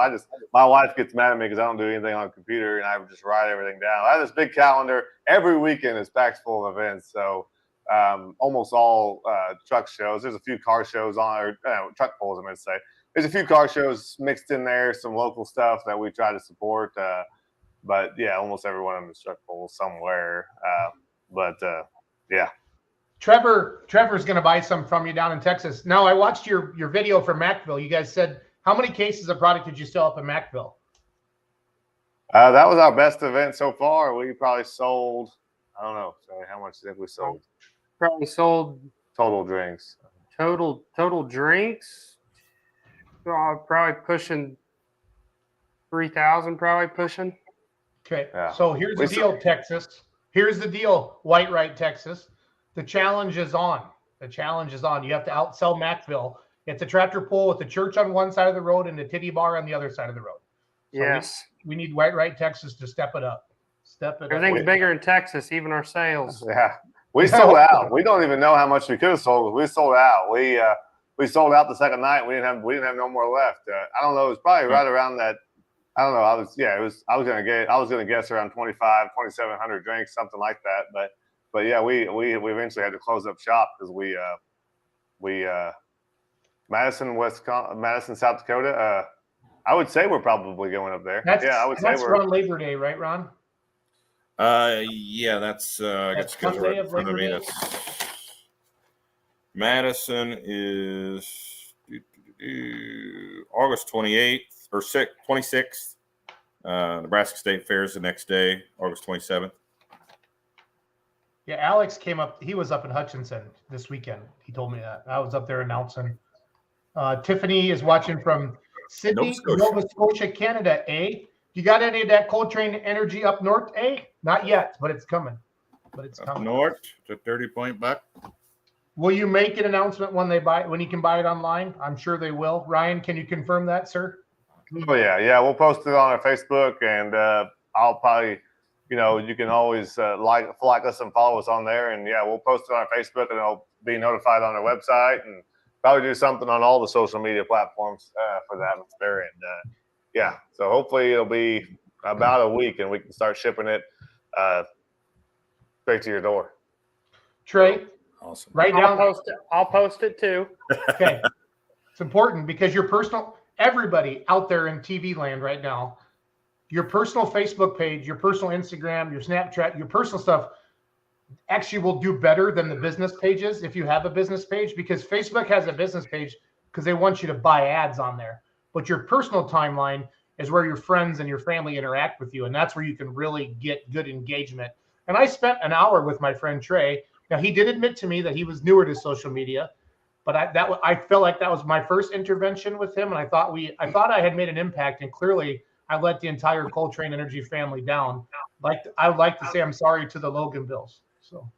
my wife gets mad at me because I don't do anything on a computer and I just write everything down. I have this big calendar. Every weekend is packed full of events. So almost all truck shows. There's a few car shows on, or truck pulls, I meant to say. there's a few car shows mixed in there, some local stuff that we try to support. But yeah, almost every one of them is truck pull somewhere. Yeah. Trevor's going to buy some from you down in Texas. Now, I watched your video from Macville. You guys said, how many cases of product did you sell up in Macville? That was our best event so far. We probably sold, I don't know, sorry, how much did we sold? Probably sold Total drinks. total drinks. Probably pushing 3,000. Probably pushing. Okay, Yeah. so here's the deal, Texas. Here's the deal, White Right, Texas. The challenge is on. The challenge is on. You have to outsell Macville. It's a tractor pull with the church on one side of the road and the titty bar on the other side of the road. So Yes. We need White Right, Texas to step it up. Everything's bigger in Texas, even our sales. Yeah. We sold out. We don't even know how much we could have sold. We sold out. We sold out the second night. We didn't have no more left. I don't know. It was probably right around that. I don't know. I was gonna guess around 2,700 drinks, something like that. But yeah, we eventually had to close up shop because we Madison, South Dakota. I would say we're probably going up there. I would say that's around Labor Day, right, Ron? Yeah, that's I got scheduled Sunday right in of front of me. Labor Day? That's Madison is August 28th or 26th. Nebraska State Fair is the next day, August 27th. Yeah, Alex came up. He was up in Hutchinson this weekend. He told me that. I was up there announcing. Tiffany is watching from Sydney, Nova Scotia, Canada. You got any of that Coltrane energy up north? Not yet, but it's coming. Up north to 30-point buck. Will you make an announcement when you can buy it online? I'm sure they will. Ryan, can you confirm that, sir? Oh yeah. We'll post it on our Facebook, and I'll probably, you can always like us and follow us on there, and yeah, we'll post it on our Facebook, and it'll be notified on our website, and probably do something on all the social media platforms for that there. And yeah, so hopefully it'll be about a week, and we can start shipping it straight to your door. Trey, awesome. I'll post it too. Okay, it's important because everybody out there in TV land right now, your personal Facebook page, your personal Instagram, your Snapchat, your personal stuff actually will do better than the business pages if you have a business page, because Facebook has a business page because they want you to buy ads on there. But your personal timeline is where your friends and your family interact with you, and that's where you can really get good engagement. And I spent an hour with my friend Trey. Now, he did admit to me that he was newer to social media, but I felt like that was my first intervention with him, and I thought I had made an impact, and clearly I let the entire Coltrane Energy family down. I would like to say I'm sorry to the Logan Bills. So,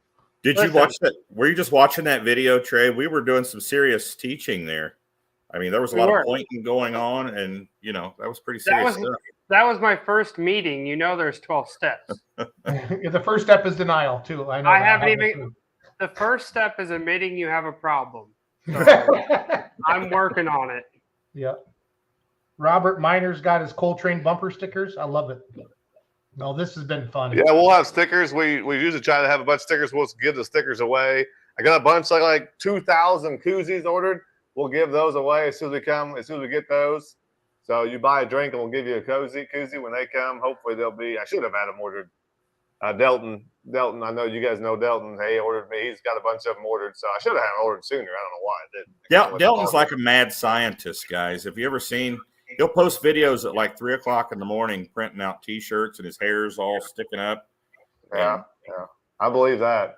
did you watch that? Were you just watching that video, Trey? We were doing some serious teaching there. I mean, there was a lot of pointing going on, and that was pretty serious stuff. That was my first meeting. There's 12 steps. The first step is denial too. I know. I haven't even. The first step is admitting you have a problem. So I'm working on it. Yeah. Robert Miner's got his Coltrane bumper stickers. I love it. No, this has been fun. Yeah, we'll have stickers. We usually try to have a bunch of stickers. We'll give the stickers away. I got a bunch, like 2,000 koozies ordered. We'll give those away as soon as we get those. So you buy a drink and we'll give you a koozie when they come. Hopefully I should have had them ordered. Delton, I know you guys know Delton. He ordered me. He's got a bunch of them ordered. So I should have had them ordered sooner. I don't know why I didn't. Yeah, Delton's like a mad scientist, guys. Have you ever seen? He'll post videos at like 3 o'clock in the morning, printing out T-shirts, and his hair's all sticking up. Yeah, I believe that.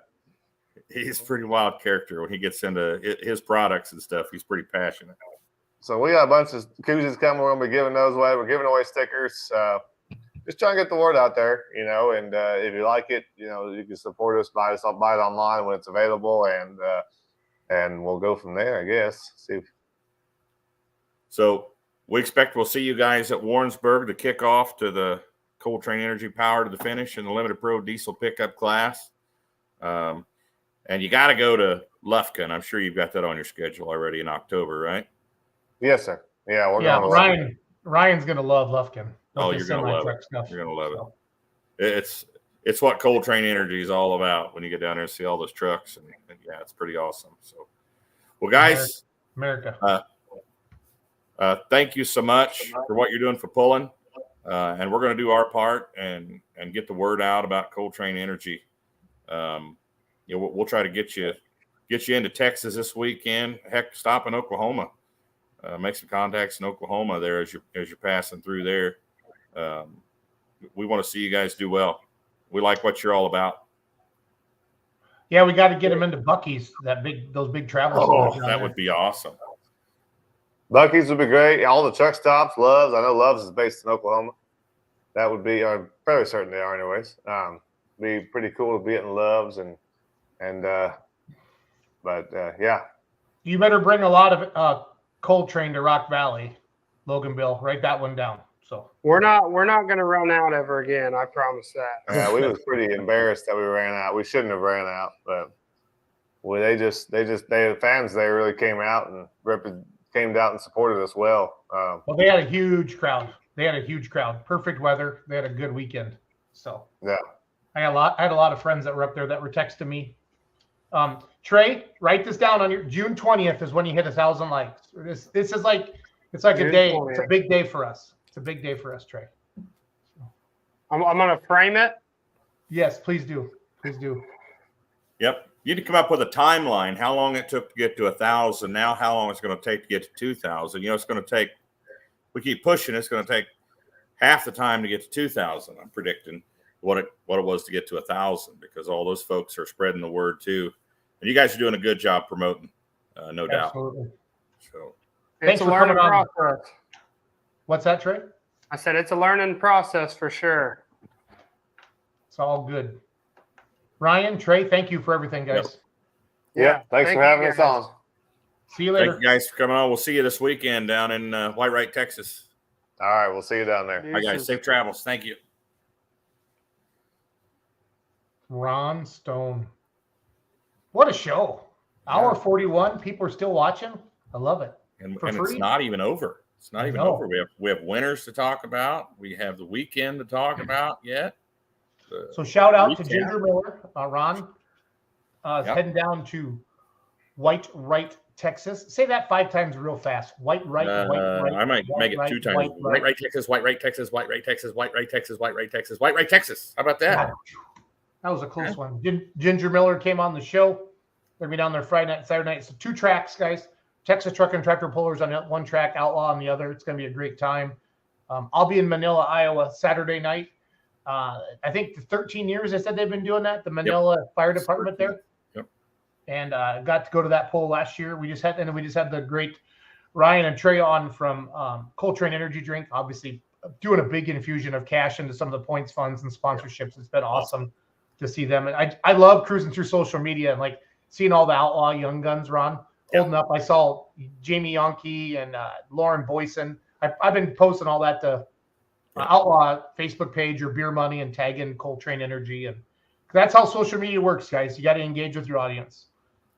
He's a pretty wild character when he gets into his products and stuff. He's pretty passionate. So we got a bunch of koozies coming. We're going to be giving those away. We're giving away stickers. Just trying to get the word out there, and if you like it, you can support us, buy it online when it's available, and we'll go from there, I guess. So we expect we'll see you guys at Warrensburg to kick off to the Coltrane Energy Power to the finish in the Limited Pro Diesel Pickup class. And you got to go to Lufkin. I'm sure you've got that on your schedule already in October, right? Yes, sir. Yeah, we're going to Ryan's going to love Lufkin. Oh, you're going to love it. You're going to love it. It's what Coltrane Energy is all about when you get down there and see all those trucks. And yeah, it's pretty awesome. So, well, guys. America. Thank you so much for what you're doing for pulling. And we're going to do our part and get the word out about Coltrane Energy. We'll try to get you into Texas this weekend. Heck, stop in Oklahoma. Make some contacts in Oklahoma there as you're passing through there. We want to see you guys do well. We like what you're all about. Yeah, we got to get them into Buc-ee's. Those big travel stores. That would be awesome. Buc-ee's would be great. All the truck stops, Love's. I know Love's is based in Oklahoma. That would be, I'm fairly certain they are, anyways. Be pretty cool to be in Love's yeah. You better bring a lot of Coltrane to Rock Valley, Logan Bill. Write that one down. So we're not going to run out ever again. I promise that. Yeah, we was pretty embarrassed that we ran out. We shouldn't have ran out, but the fans they really came out and came out and supported us well. Well, they had a huge crowd. Perfect weather. They had a good weekend. So yeah, I had a lot of friends that were up there that were texting me. Trey, write this down on your June 20th is when you hit 1,000 likes. This is like it's like a day. 20th. It's a big day for us. It's a big day for us, Trey. I'm gonna frame it. Yes, please do. Please do. Yep. You need to come up with a timeline. How long it took to get to 1,000. Now, how long it's going to take to get to 2,000. It's going to take. We keep pushing. It's going to take half the time to get to 2,000. I'm predicting what it was to get to 1,000 because all those folks are spreading the word too, and you guys are doing a good job promoting, no doubt. Absolutely. So it's a learning process. What's that, Trey? I said it's a learning process for sure. It's all good. Ryan, Trey, thank you for everything, guys. Yeah, thanks for having us on. See you later. Thank you guys for coming on. We'll see you this weekend down in Whitewright, Texas. All right, we'll see you down there. All right, guys, safe travels. Thank you. Ron Stone. What a show. Hour 41. People are still watching. I love it. And it's not even over. It's not even over. We have winners to talk about. We have the weekend to talk about yet. So shout out to Ginger Miller. Ron is heading down to Whitewright, Texas. Say that 5 times real fast. Whitewright. I might make it 2 times. Whitewright, Texas. Whitewright, Texas. Whitewright, Texas. Whitewright, Texas. Whitewright, Texas. Whitewright, Texas. How about that? That was a close one. Ginger Miller came on the show. They're going to be down there Friday night, Saturday night. So 2 tracks, guys. Texas Truck and Tractor Pullers on one track, Outlaw on the other. It's going to be a great time. I'll be in Manila, Iowa, Saturday night. I think the 13 years they said they've been doing that, the Manila Fire Department there. Yep. And got to go to that pull last year. We just had the great Ryan and Trey on from Coltrane Energy Drink, obviously doing a big infusion of cash into some of the points funds and sponsorships. It's been awesome to see them. And I love cruising through social media and like seeing all the Outlaw young guns, Ron, holding up. I saw Jamie Yonke and Lauren Boyson. I've been posting all that to Outlaw Facebook page or Beer Money and tagging Coltrane Energy. And that's how social media works, guys. You got to engage with your audience.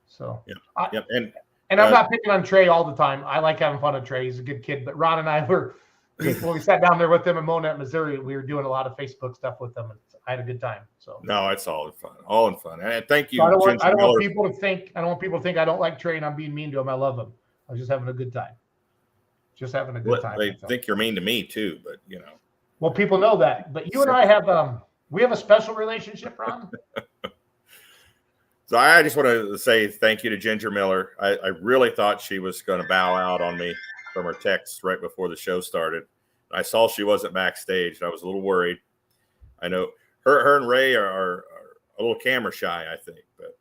So, and I'm not picking on Trey all the time. I like having fun with Trey. He's a good kid. But Ron and I when we sat down there with them in Monett, Missouri, we were doing a lot of Facebook stuff with them. And I had a good time. So no, it's all in fun. And thank you. So I don't want people to think I don't like Trey and I'm being mean to him. I love him. I was just having a good time. They think you're mean to me too, but Well, people know that. But you and I have we have a special relationship, Ron. So I just want to say thank you to Ginger Miller. I really thought she was going to bow out on me from her text right before the show started. I saw she wasn't backstage, and I was a little worried. I know her and Ray are a little camera shy, I think, but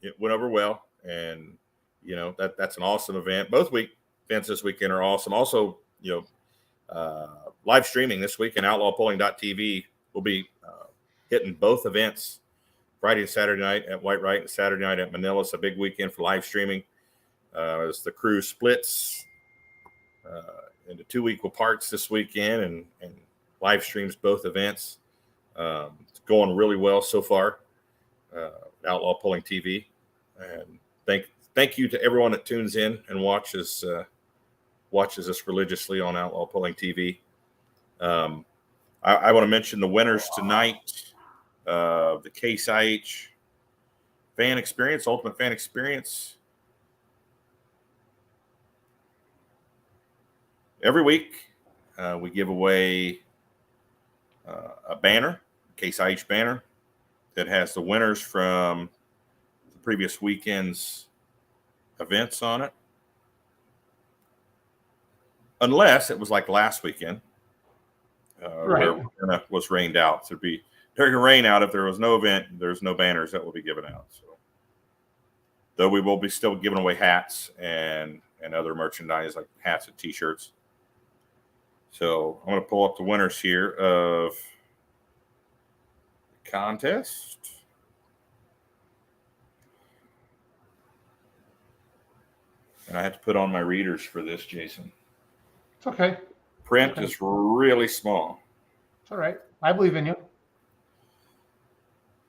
it went over well. And, that's an awesome event. Both events this weekend are awesome. Also, live streaming this week in outlawpulling.tv. We'll be hitting both events Friday and Saturday night at Whitewright and Saturday night at Manila. It's a big weekend for live streaming as the crew splits into 2 equal parts this weekend and live streams both events. It's going really well so far. Outlaw Pulling TV, and thank you to everyone that tunes in and watches us religiously on Outlaw Pulling TV. I want to mention the winners tonight. The Case IH Fan Experience, Ultimate Fan Experience. every week we give away a banner, Case IH banner, that has the winners from the previous weekend's events on it. Unless it was like last weekend, where it was rained out. So it'd be during a rain out. If there was no event, there's no banners that will be given out. So, though we will be still giving away hats and other merchandise like hats and T-shirts. So I'm going to pull up the winners here of the contest. And I had to put on my readers for this, Jason. It's okay. Print is really small. It's all right. I believe in you.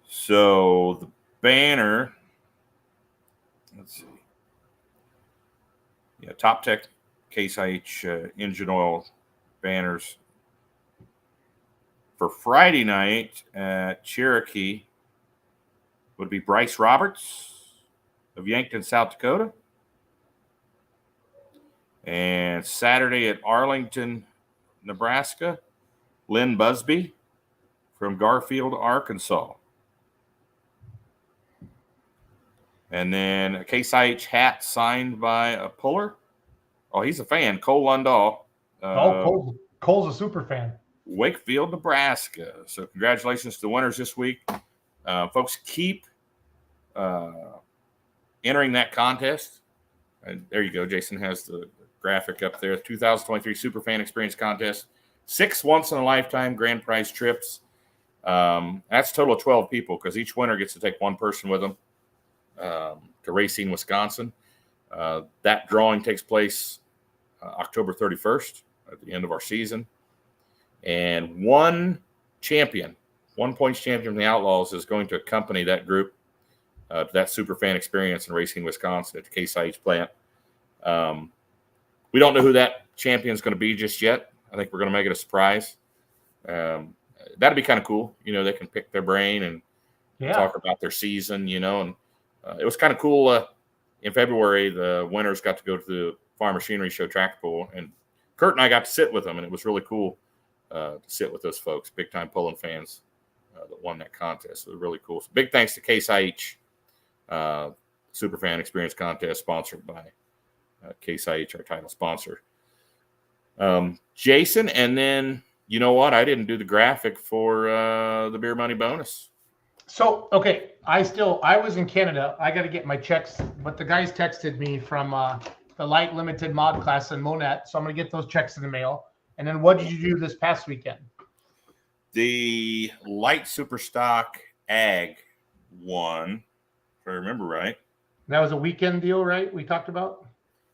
So the banner, let's see. Yeah, Top Tech Case IH engine oil banners for Friday night at Cherokee would be Bryce Roberts of Yankton, South Dakota. And Saturday at Arlington, Nebraska, Lynn Busby from Garfield, Arkansas. And then a Case IH hat signed by a puller. Oh, he's a fan, Cole Lundahl. Cole's a super fan. Wakefield, Nebraska. So congratulations to the winners this week. Folks, keep entering that contest. And there you go. Jason has the graphic up there. 2023 Super Fan Experience Contest. 6 once-in-a-lifetime grand prize trips. That's a total of 12 people because each winner gets to take one person with them to Racine, Wisconsin. That drawing takes place October 31st at the end of our season. And one points champion from the Outlaws is going to accompany that group to that Super Fan Experience in Racine, Wisconsin at the Case IH plant. We don't know who that champion is going to be just yet. I think we're going to make it a surprise. That'd be kind of cool. They can pick their brain and talk about their season, and it was kind of cool. In February, the winners got to go to the Farm Machinery Show tractor pull, and Kurt and I got to sit with them, and it was really cool to sit with those folks, big-time pulling fans that won that contest. It was really cool. So big thanks to Case IH Super Fan Experience Contest, sponsored by Case IH, our title sponsor. Jason, and then you know what? I didn't do the graphic for the beer money bonus. So, okay, I was in Canada. I got to get my checks, but the guys texted me from the light limited mod class in Monette, so I'm going to get those checks in the mail. And then what did you do this past weekend? The light super stock ag won, if I remember right. That was a weekend deal, right? We talked about?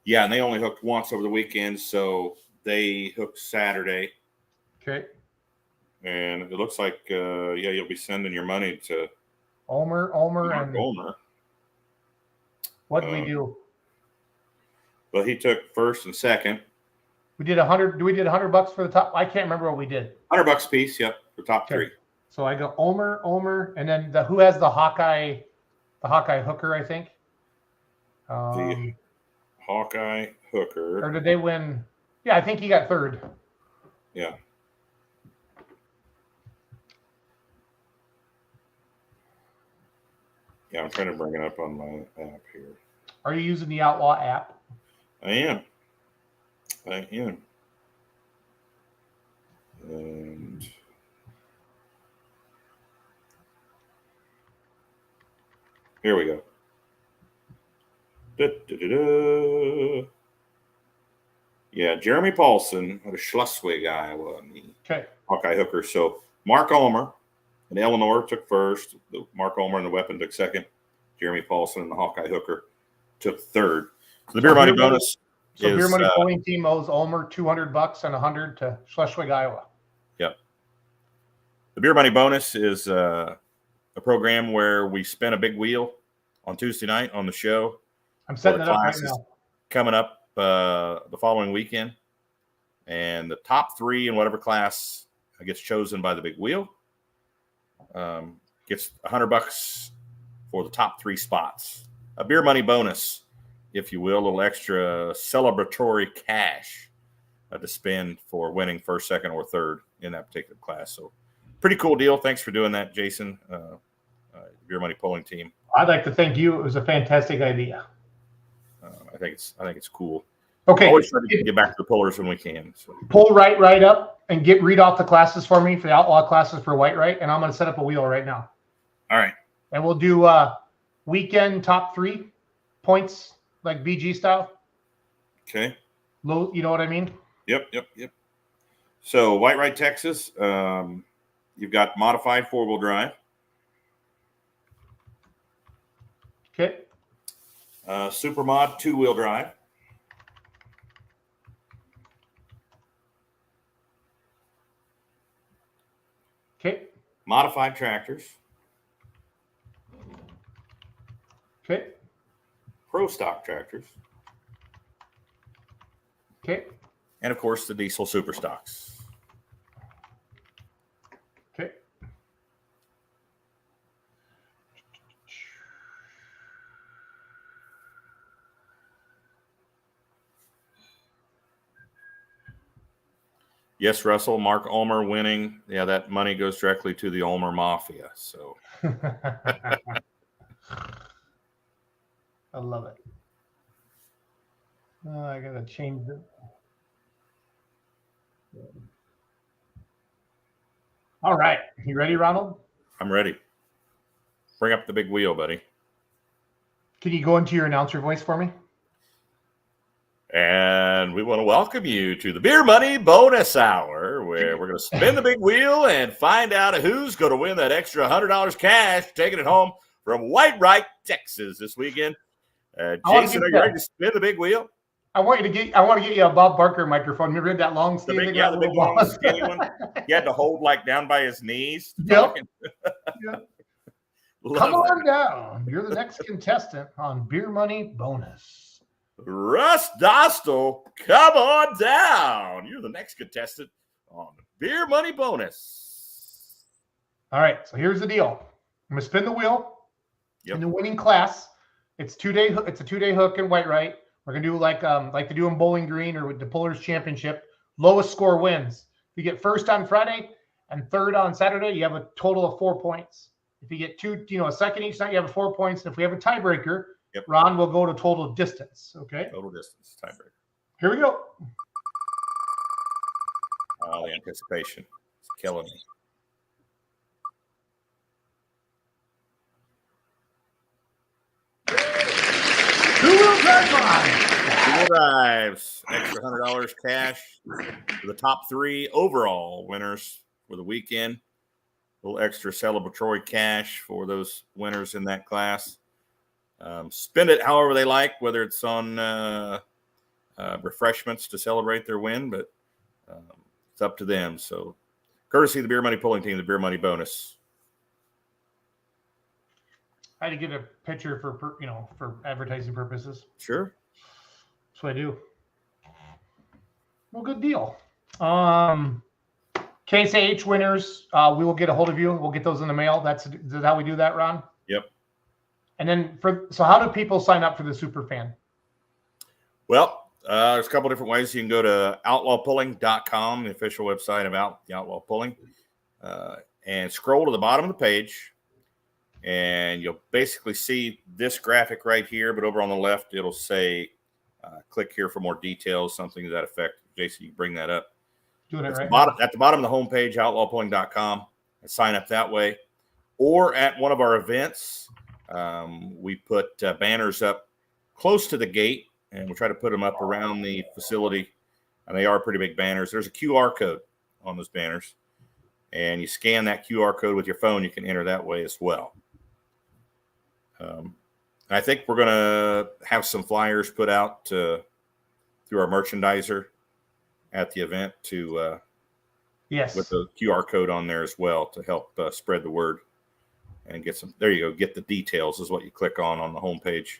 Yeah, and they only hooked once over the weekend, so they hooked Saturday. Okay. And it looks like, you'll be sending your money to Omer, and Omer. What did we do? Well, he took first and second. We did 100. We did $100 for the top. I can't remember what we did. $100 a piece. Yep, for top three. So I go Omer, and then who has the Hawkeye hooker? I think. The Hawkeye hooker. Or did they win? Yeah, I think he got third. Yeah. Yeah, I'm trying to bring it up on my app here. Are you using the Outlaw app? I am. And here we go. Yeah, Jeremy Paulson out of Schleswig, Iowa. Okay. Hawkeye hooker. So Mark Ulmer and Eleanor took first. Mark Ulmer and the weapon took second. Jeremy Paulson and the Hawkeye hooker took third. So the beer money bonus. So beer money polling team owes Ulmer $200 and 100 to Schleswig, Iowa. Yep. The beer money bonus is a program where we spin a big wheel on Tuesday night on the show. I'm setting it up right now. Coming up the following weekend, and the top three in whatever class gets chosen by the big wheel. Gets $100 for the top three spots. A beer money bonus, if you will, a little extra celebratory cash to spend for winning first, second, or third in that particular class. So pretty cool deal. Thanks for doing that, Jason. Beer Money Pulling Team. I'd like to thank you. It was a fantastic idea. I think it's cool. Okay. Always try to get back to the pullers when we can. So. Pull right up and read off the classes for me for the outlaw classes for white right, and I'm going to set up a wheel right now. All right. And we'll do weekend top 3 points like BG style. Okay. Low, you know what I mean? Yep. So White Right Texas, you've got modified 4-wheel drive. Okay. Super Mod 2-wheel drive. Okay. Modified tractors. Okay. Pro stock tractors. Okay. And of course the diesel super stocks. Okay. Yes, Russell, Mark Ulmer winning. Yeah, that money goes directly to the Ulmer Mafia. So I love it. I gotta change it. All right, you ready, Ronald? I'm ready. Bring up the big wheel, buddy. Can you go into your announcer voice for me? And we want to welcome you to the Beer Money Bonus Hour, where we're going to spin the big wheel and find out who's going to win that extra $100 cash, taking it home from White Right, Texas this weekend. Jason, are you ready to spin the big wheel? I want to get you a Bob Barker microphone. Remember that long the big long skinny one. He had to hold like down by his knees. Yep. Yep. Come on down. You're the next contestant on Beer Money Bonus. Russ Dostal, come on down. You're the next contestant on Beer Money Bonus. All right, so here's the deal. I'm gonna spin the wheel. Yep. In the winning class. It's a 2-day hook in White Right. We're gonna do like they do in Bowling Green or with the Pullers Championship. Lowest score wins. If you get first on Friday and third on Saturday, you have a total of 4 points. If you get a second each night, you have 4 points. And if we have a tiebreaker, yep, Ron will go to total distance. Okay. Total distance tiebreaker. Here we go. Oh, the anticipation. It's killing me. Two-wheel drive line. Two-wheel drives. Extra $100 cash for the top 3 overall winners for the weekend. A little extra celebratory cash for those winners in that class. Spend it however they like, whether it's on refreshments to celebrate their win, but it's up to them. So, courtesy of the Beer Money Pulling Team, the Beer Money Bonus. I had to get a picture for advertising purposes. Sure. That's what I do. Well, good deal. Case H winners, we will get a hold of you. We'll get those in the mail. That's how we do that, Ron? Yep. And then so how do people sign up for the super fan? Well, there's a couple different ways. You can go to outlawpulling.com, the official website of the Outlaw Pulling, and scroll to the bottom of the page, and you'll basically see this graphic right here, but over on the left, it'll say, click here for more details, something to that effect. Jason, you bring that up. Doing it right at the bottom of the homepage, outlawpulling.com, and sign up that way. Or at one of our events, we put banners up close to the gate, and we'll try to put them up around the facility. And they are pretty big banners. There's a QR code on those banners, and you scan that QR code with your phone. You can enter that way as well. I think we're going to have some flyers put out through our merchandiser at the event yes, with the QR code on there as well to help spread the word and get some. There you go. Get the details is what you click on the homepage.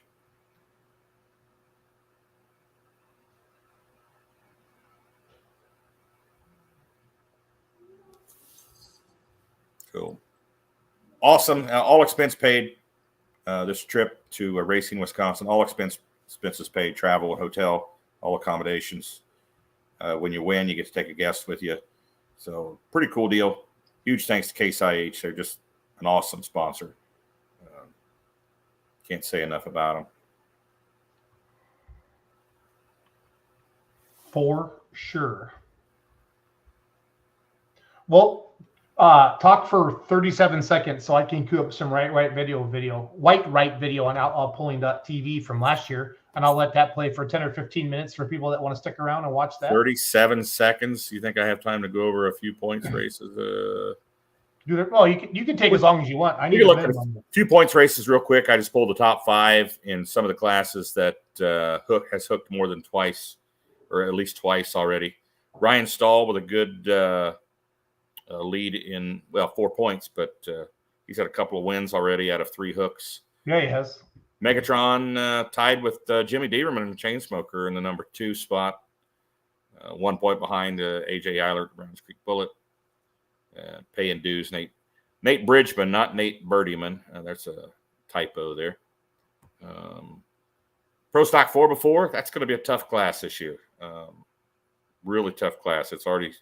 Cool. Awesome. All expense paid. This trip to Racine, Wisconsin, all expenses paid, travel, hotel, all accommodations. When you win, you get to take a guest with you. So pretty cool deal. Huge thanks to Case IH. They're just an awesome sponsor. Can't say enough about them. For sure. Well, talk for 37 seconds so I can queue up some white right video on outlawpulling.tv from last year, and I'll let that play for 10 or 15 minutes for people that want to stick around and watch that. 37 seconds. You think I have time to go over a few points races? Well, you can take as long as you want. I need to look a at a few points races real quick. I just pulled the top 5 in some of the classes that Hook has hooked more than twice, or at least twice already. Ryan Stahl with a good lead in 4 points, but he's had a couple of wins already out of 3 hooks. Yeah, he has. Megatron tied with Jimmy Deaverman and Chainsmoker in the number 2 spot. 1 point behind AJ Eilert, Browns Creek Bullet. Paying dues, Nate Bridgman, not Nate Birdieman. That's a typo there. Pro Stock 4x4, that's going to be a tough class this year. Really tough class.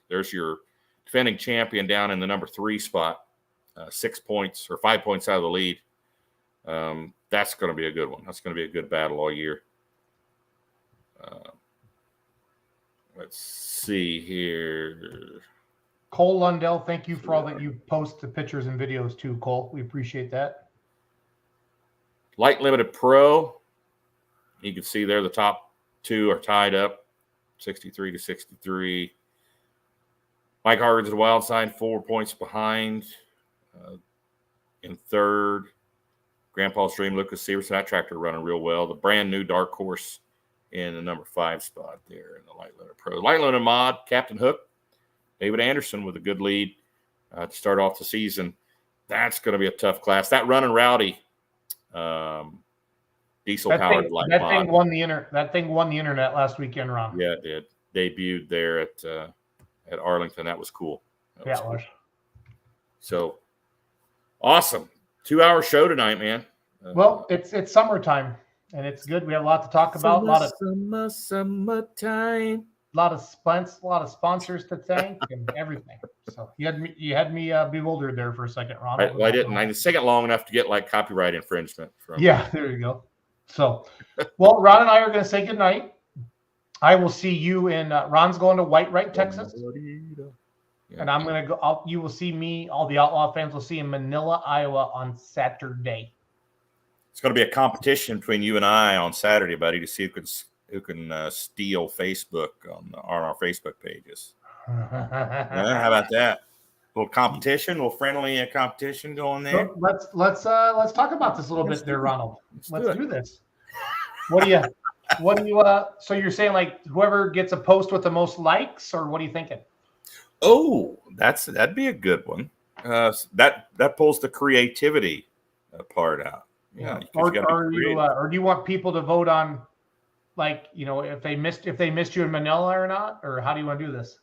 There's your defending champion down in the number 3 spot, 6 points or 5 points out of the lead. That's going to be a good one. That's going to be a good battle all year. Let's see here. Cole Lundell, thank you for all that you post the pictures and videos too, Cole. We appreciate that. Light Limited Pro. You can see there the top 2 are tied up, 63 to 63. Mike Hargan's the wild side, 4 points behind. In 3rd, Grandpa's Dream, Lucas Sievertsen. That tractor running real well. The brand new dark horse in the number 5 spot there in the Light Limited Pro. Light Limited Mod, Captain Hook. David Anderson with a good lead to start off the season. That's going to be a tough class. That Running Rowdy diesel-powered light mod. That thing won the internet last weekend, Ron. Yeah, it did. Debuted there at Arlington. That was cool. It was. So, awesome. 2-hour show tonight, man. Well, it's summertime, and it's good. We have a lot to talk about. Summertime. A lot of sponsors to thank and everything. So you had me bewildered there for a second, Ron. I didn't. I didn't sing it long enough to get like copyright infringement. Yeah, there you go. So, well, Ron and I are going to say goodnight. I will see you in. Ron's going to White, Texas, and I'm going to go. You will see me. All the Outlaw fans will see in Manila, Iowa on Saturday. It's going to be a competition between you and I on Saturday, buddy, to see who can steal Facebook on our Facebook pages. How about that? A little competition, a little friendly competition going there. So let's talk about this a little bit there, Ronald. Let's do this. What do you so you're saying like whoever gets a post with the most likes, or what are you thinking? Oh, that'd be a good one. That pulls the creativity part out. Yeah. Or do you want people to vote on, like, if they missed you in Manila or not, or how do you want to do this?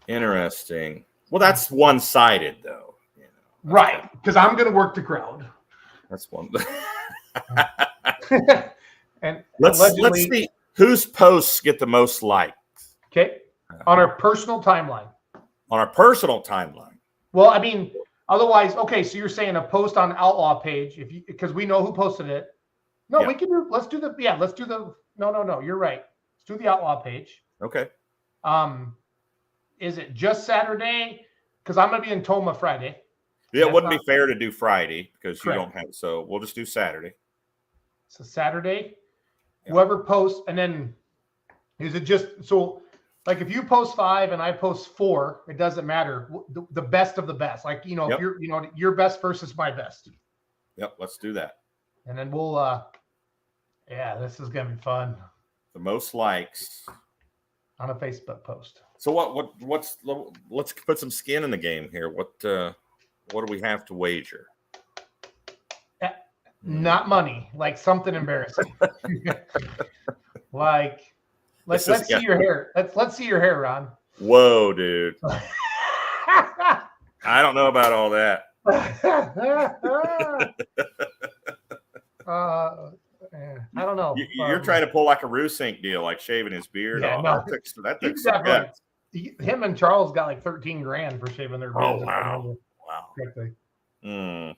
Interesting. Well, that's one-sided though. Right, because I'm going to work the crowd. That's one. And let's see whose posts get the most likes. Okay, on our personal timeline. On our personal timeline. Well, I mean, otherwise, okay. So you're saying a post on Outlaw page, because we know who posted it. No, we can do. Let's do the. No. You're right. Let's do the Outlaw page. Okay. Is it just Saturday? Because I'm gonna be in Toma Friday. Yeah, it wouldn't be fair to do Friday because you don't have. So we'll just do Saturday. So Saturday, whoever posts, and then is it just so? Like if you post 5 and I post 4, it doesn't matter. The best of the best. Like, if you're, your best versus my best. Yep. Let's do that. And then we'll, this is going to be fun. The most likes on a Facebook post. So let's put some skin in the game here. What do we have to wager? Not money, like something embarrassing. Like, let's see your hair. Let's see your hair, Ron. Whoa, dude. I don't know about all that. I don't know. You're trying to pull like a Rusink deal, like shaving his beard. Yeah, Oh, no. that took some guts. Him and Charles got like 13 grand for shaving their beards. Oh, wow. Correctly. Mm.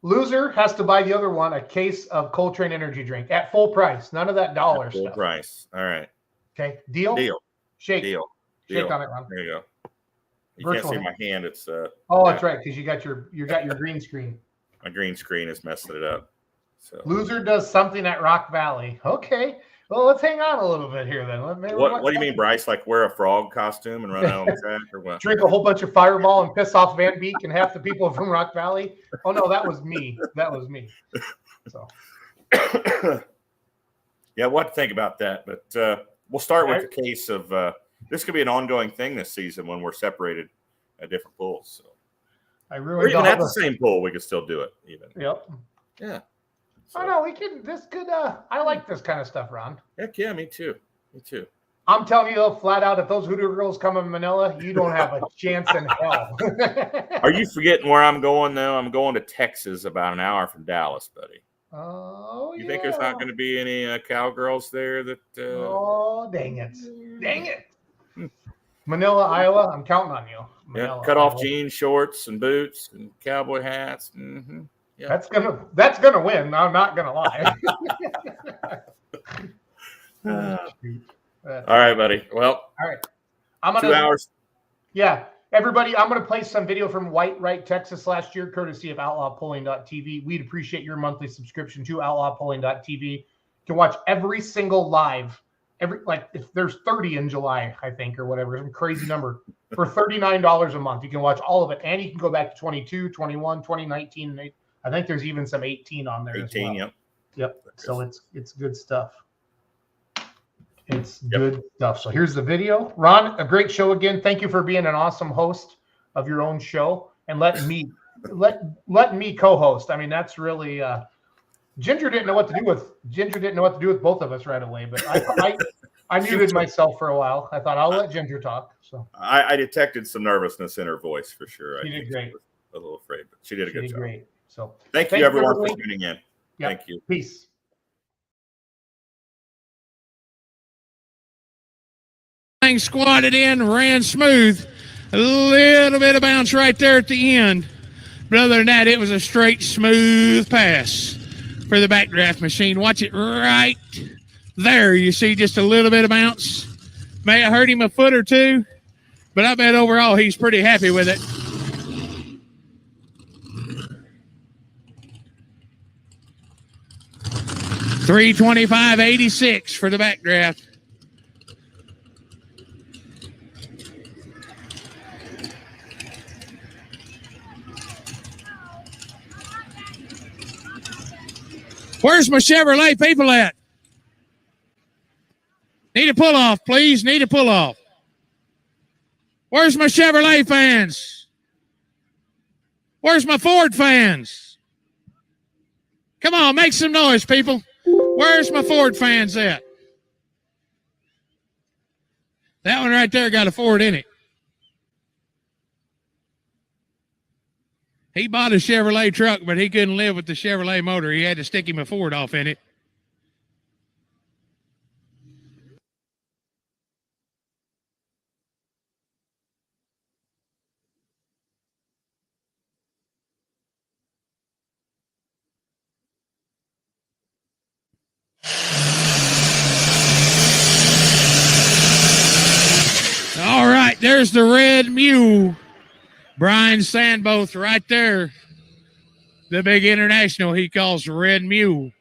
Loser has to buy the other one a case of Coltrane energy drink at full price. None of that dollar full stuff. Price. All right. Okay. Deal. Shake. Deal. Shake on it, Ron. There you go. You Virtual can't see my hand. It's that's right, because you got your green screen. My green screen is messing it up. So Loser does something at Rock Valley. Okay. Well, let's hang on a little bit here then. What do you mean, Bryce? Like wear a frog costume and run out on the track, or what? Drink a whole bunch of Fireball and piss off Van Beek and half the people from Rock Valley? Oh no, that was me. So yeah, what to think about that? But we'll start with the case of this could be an ongoing thing this season when we're separated at different pools. So or even at the same pool, we could still do it. Even yeah. So. Oh no, we can. This could. I like this kind of stuff, Ron. Heck yeah, me too. I'm telling you though, flat out, if those Hoodoo girls come in Manila, you don't have a chance in hell. Are you forgetting where I'm going though? I'm going to Texas, about an hour from Dallas, buddy. Oh, you think there's not going to be any cowgirls there? That. Oh, dang it! Manila, Iowa. I'm counting on you. Manila, cut off jeans, shorts, and boots, and cowboy hats. Mm-hmm. Yeah. That's gonna win. I'm not gonna lie. All right, buddy. Well, all right. I'm gonna 2 hours. Yeah, everybody. I'm gonna play some video from White Right, Texas last year, courtesy of outlawpolling.tv. We'd appreciate your monthly subscription to outlawpolling.tv. You can watch every single live. If there's 30 in July, I think, or whatever, some crazy number, for $39 a month. You can watch all of it, and you can go back to 22, 21, 2019, and I think there's even some 18 on there. 18, as well. Yep. So it's good stuff. It's good stuff. So here's the video. Ron, a great show again. Thank you for being an awesome host of your own show and letting me co-host. I mean, that's really Ginger didn't know what to do with both of us right away, but I muted myself for a while. I thought I'll let Ginger talk. So I detected some nervousness in her voice for sure. She did great. She was a little afraid, but she did a good job. Great. So thank you everyone for tuning in. Yep. Thank you. Peace. Squatted in, ran smooth. A little bit of bounce right there at the end. But other than that, it was a straight, smooth pass for the backdraft machine. Watch it right there. You see just a little bit of bounce. May have hurt him a foot or two, but I bet overall he's pretty happy with it. $325.86 for the backdraft. Where's my Chevrolet people at? Need a pull-off, please. Need a pull-off. Where's my Chevrolet fans? Where's my Ford fans? Come on, make some noise, people. Where's my Ford fans at? That one right there got a Ford in it. He bought a Chevrolet truck, but he couldn't live with the Chevrolet motor. He had to stick him a Ford off in it. All right, there's the Red Mule. Brian Sandboth right there. The big international he calls Red Mule.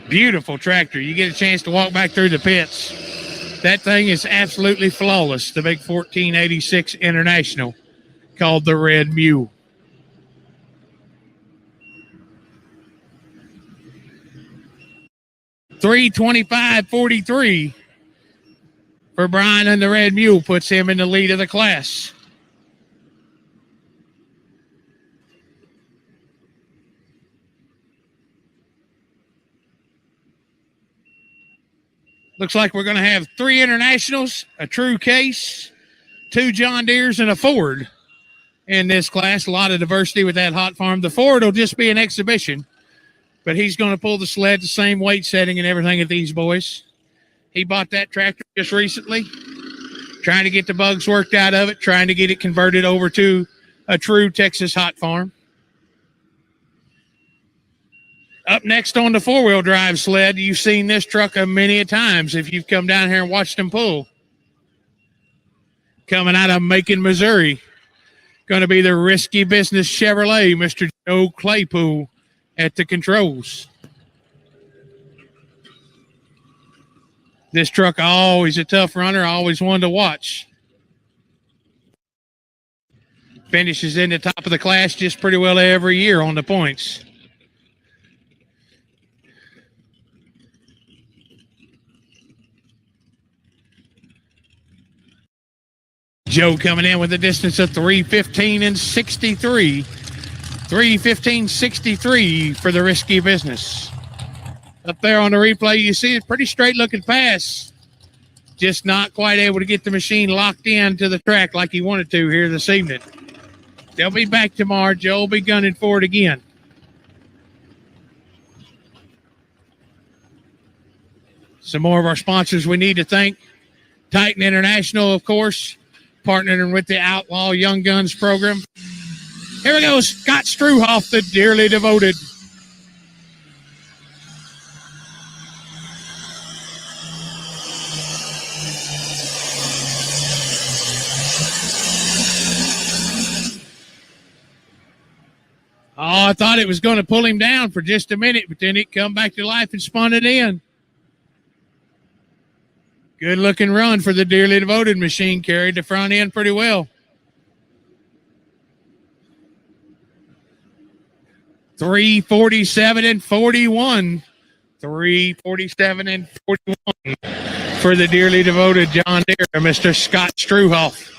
Beautiful tractor. You get a chance to walk back through the pits. That thing is absolutely flawless. The big 1486 International called the Red Mule. $325.43 for Brian, and the Red Mule puts him in the lead of the class. Looks like we're going to have 3 Internationals, a True Case, 2 John Deeres, and a Ford in this class. A lot of diversity with that hot farm. The Ford will just be an exhibition, but he's going to pull the sled, the same weight setting and everything of these boys. He bought that tractor just recently, trying to get the bugs worked out of it, trying to get it converted over to a true Texas hot farm. Up next on the 4-wheel drive sled, you've seen this truck many a times if you've come down here and watched them pull. Coming out of Macon, Missouri, going to be the Risky Business Chevrolet, Mr. Joe Claypool at the controls. This truck always a tough runner, always one to watch. Finishes in the top of the class just pretty well every year on the points. Joe coming in with a distance of 3:15 and 63. 3:15.63 for the Risky Business. Up there on the replay, you see a pretty straight looking pass. Just not quite able to get the machine locked in to the track like he wanted to here this evening. They'll be back tomorrow. Joe will be gunning for it again. Some more of our sponsors we need to thank. Titan International, of course, partnering with the Outlaw Young Guns program. Here we go, Scott Struhoff, the dearly devoted. Oh, I thought it was going to pull him down for just a minute, but then it come back to life and spun it in. Good looking run for the dearly devoted machine. Carried the front end pretty well. 3:47 and 41. 3:47 and 41 for the dearly devoted John Deere, Mr. Scott Struhoff.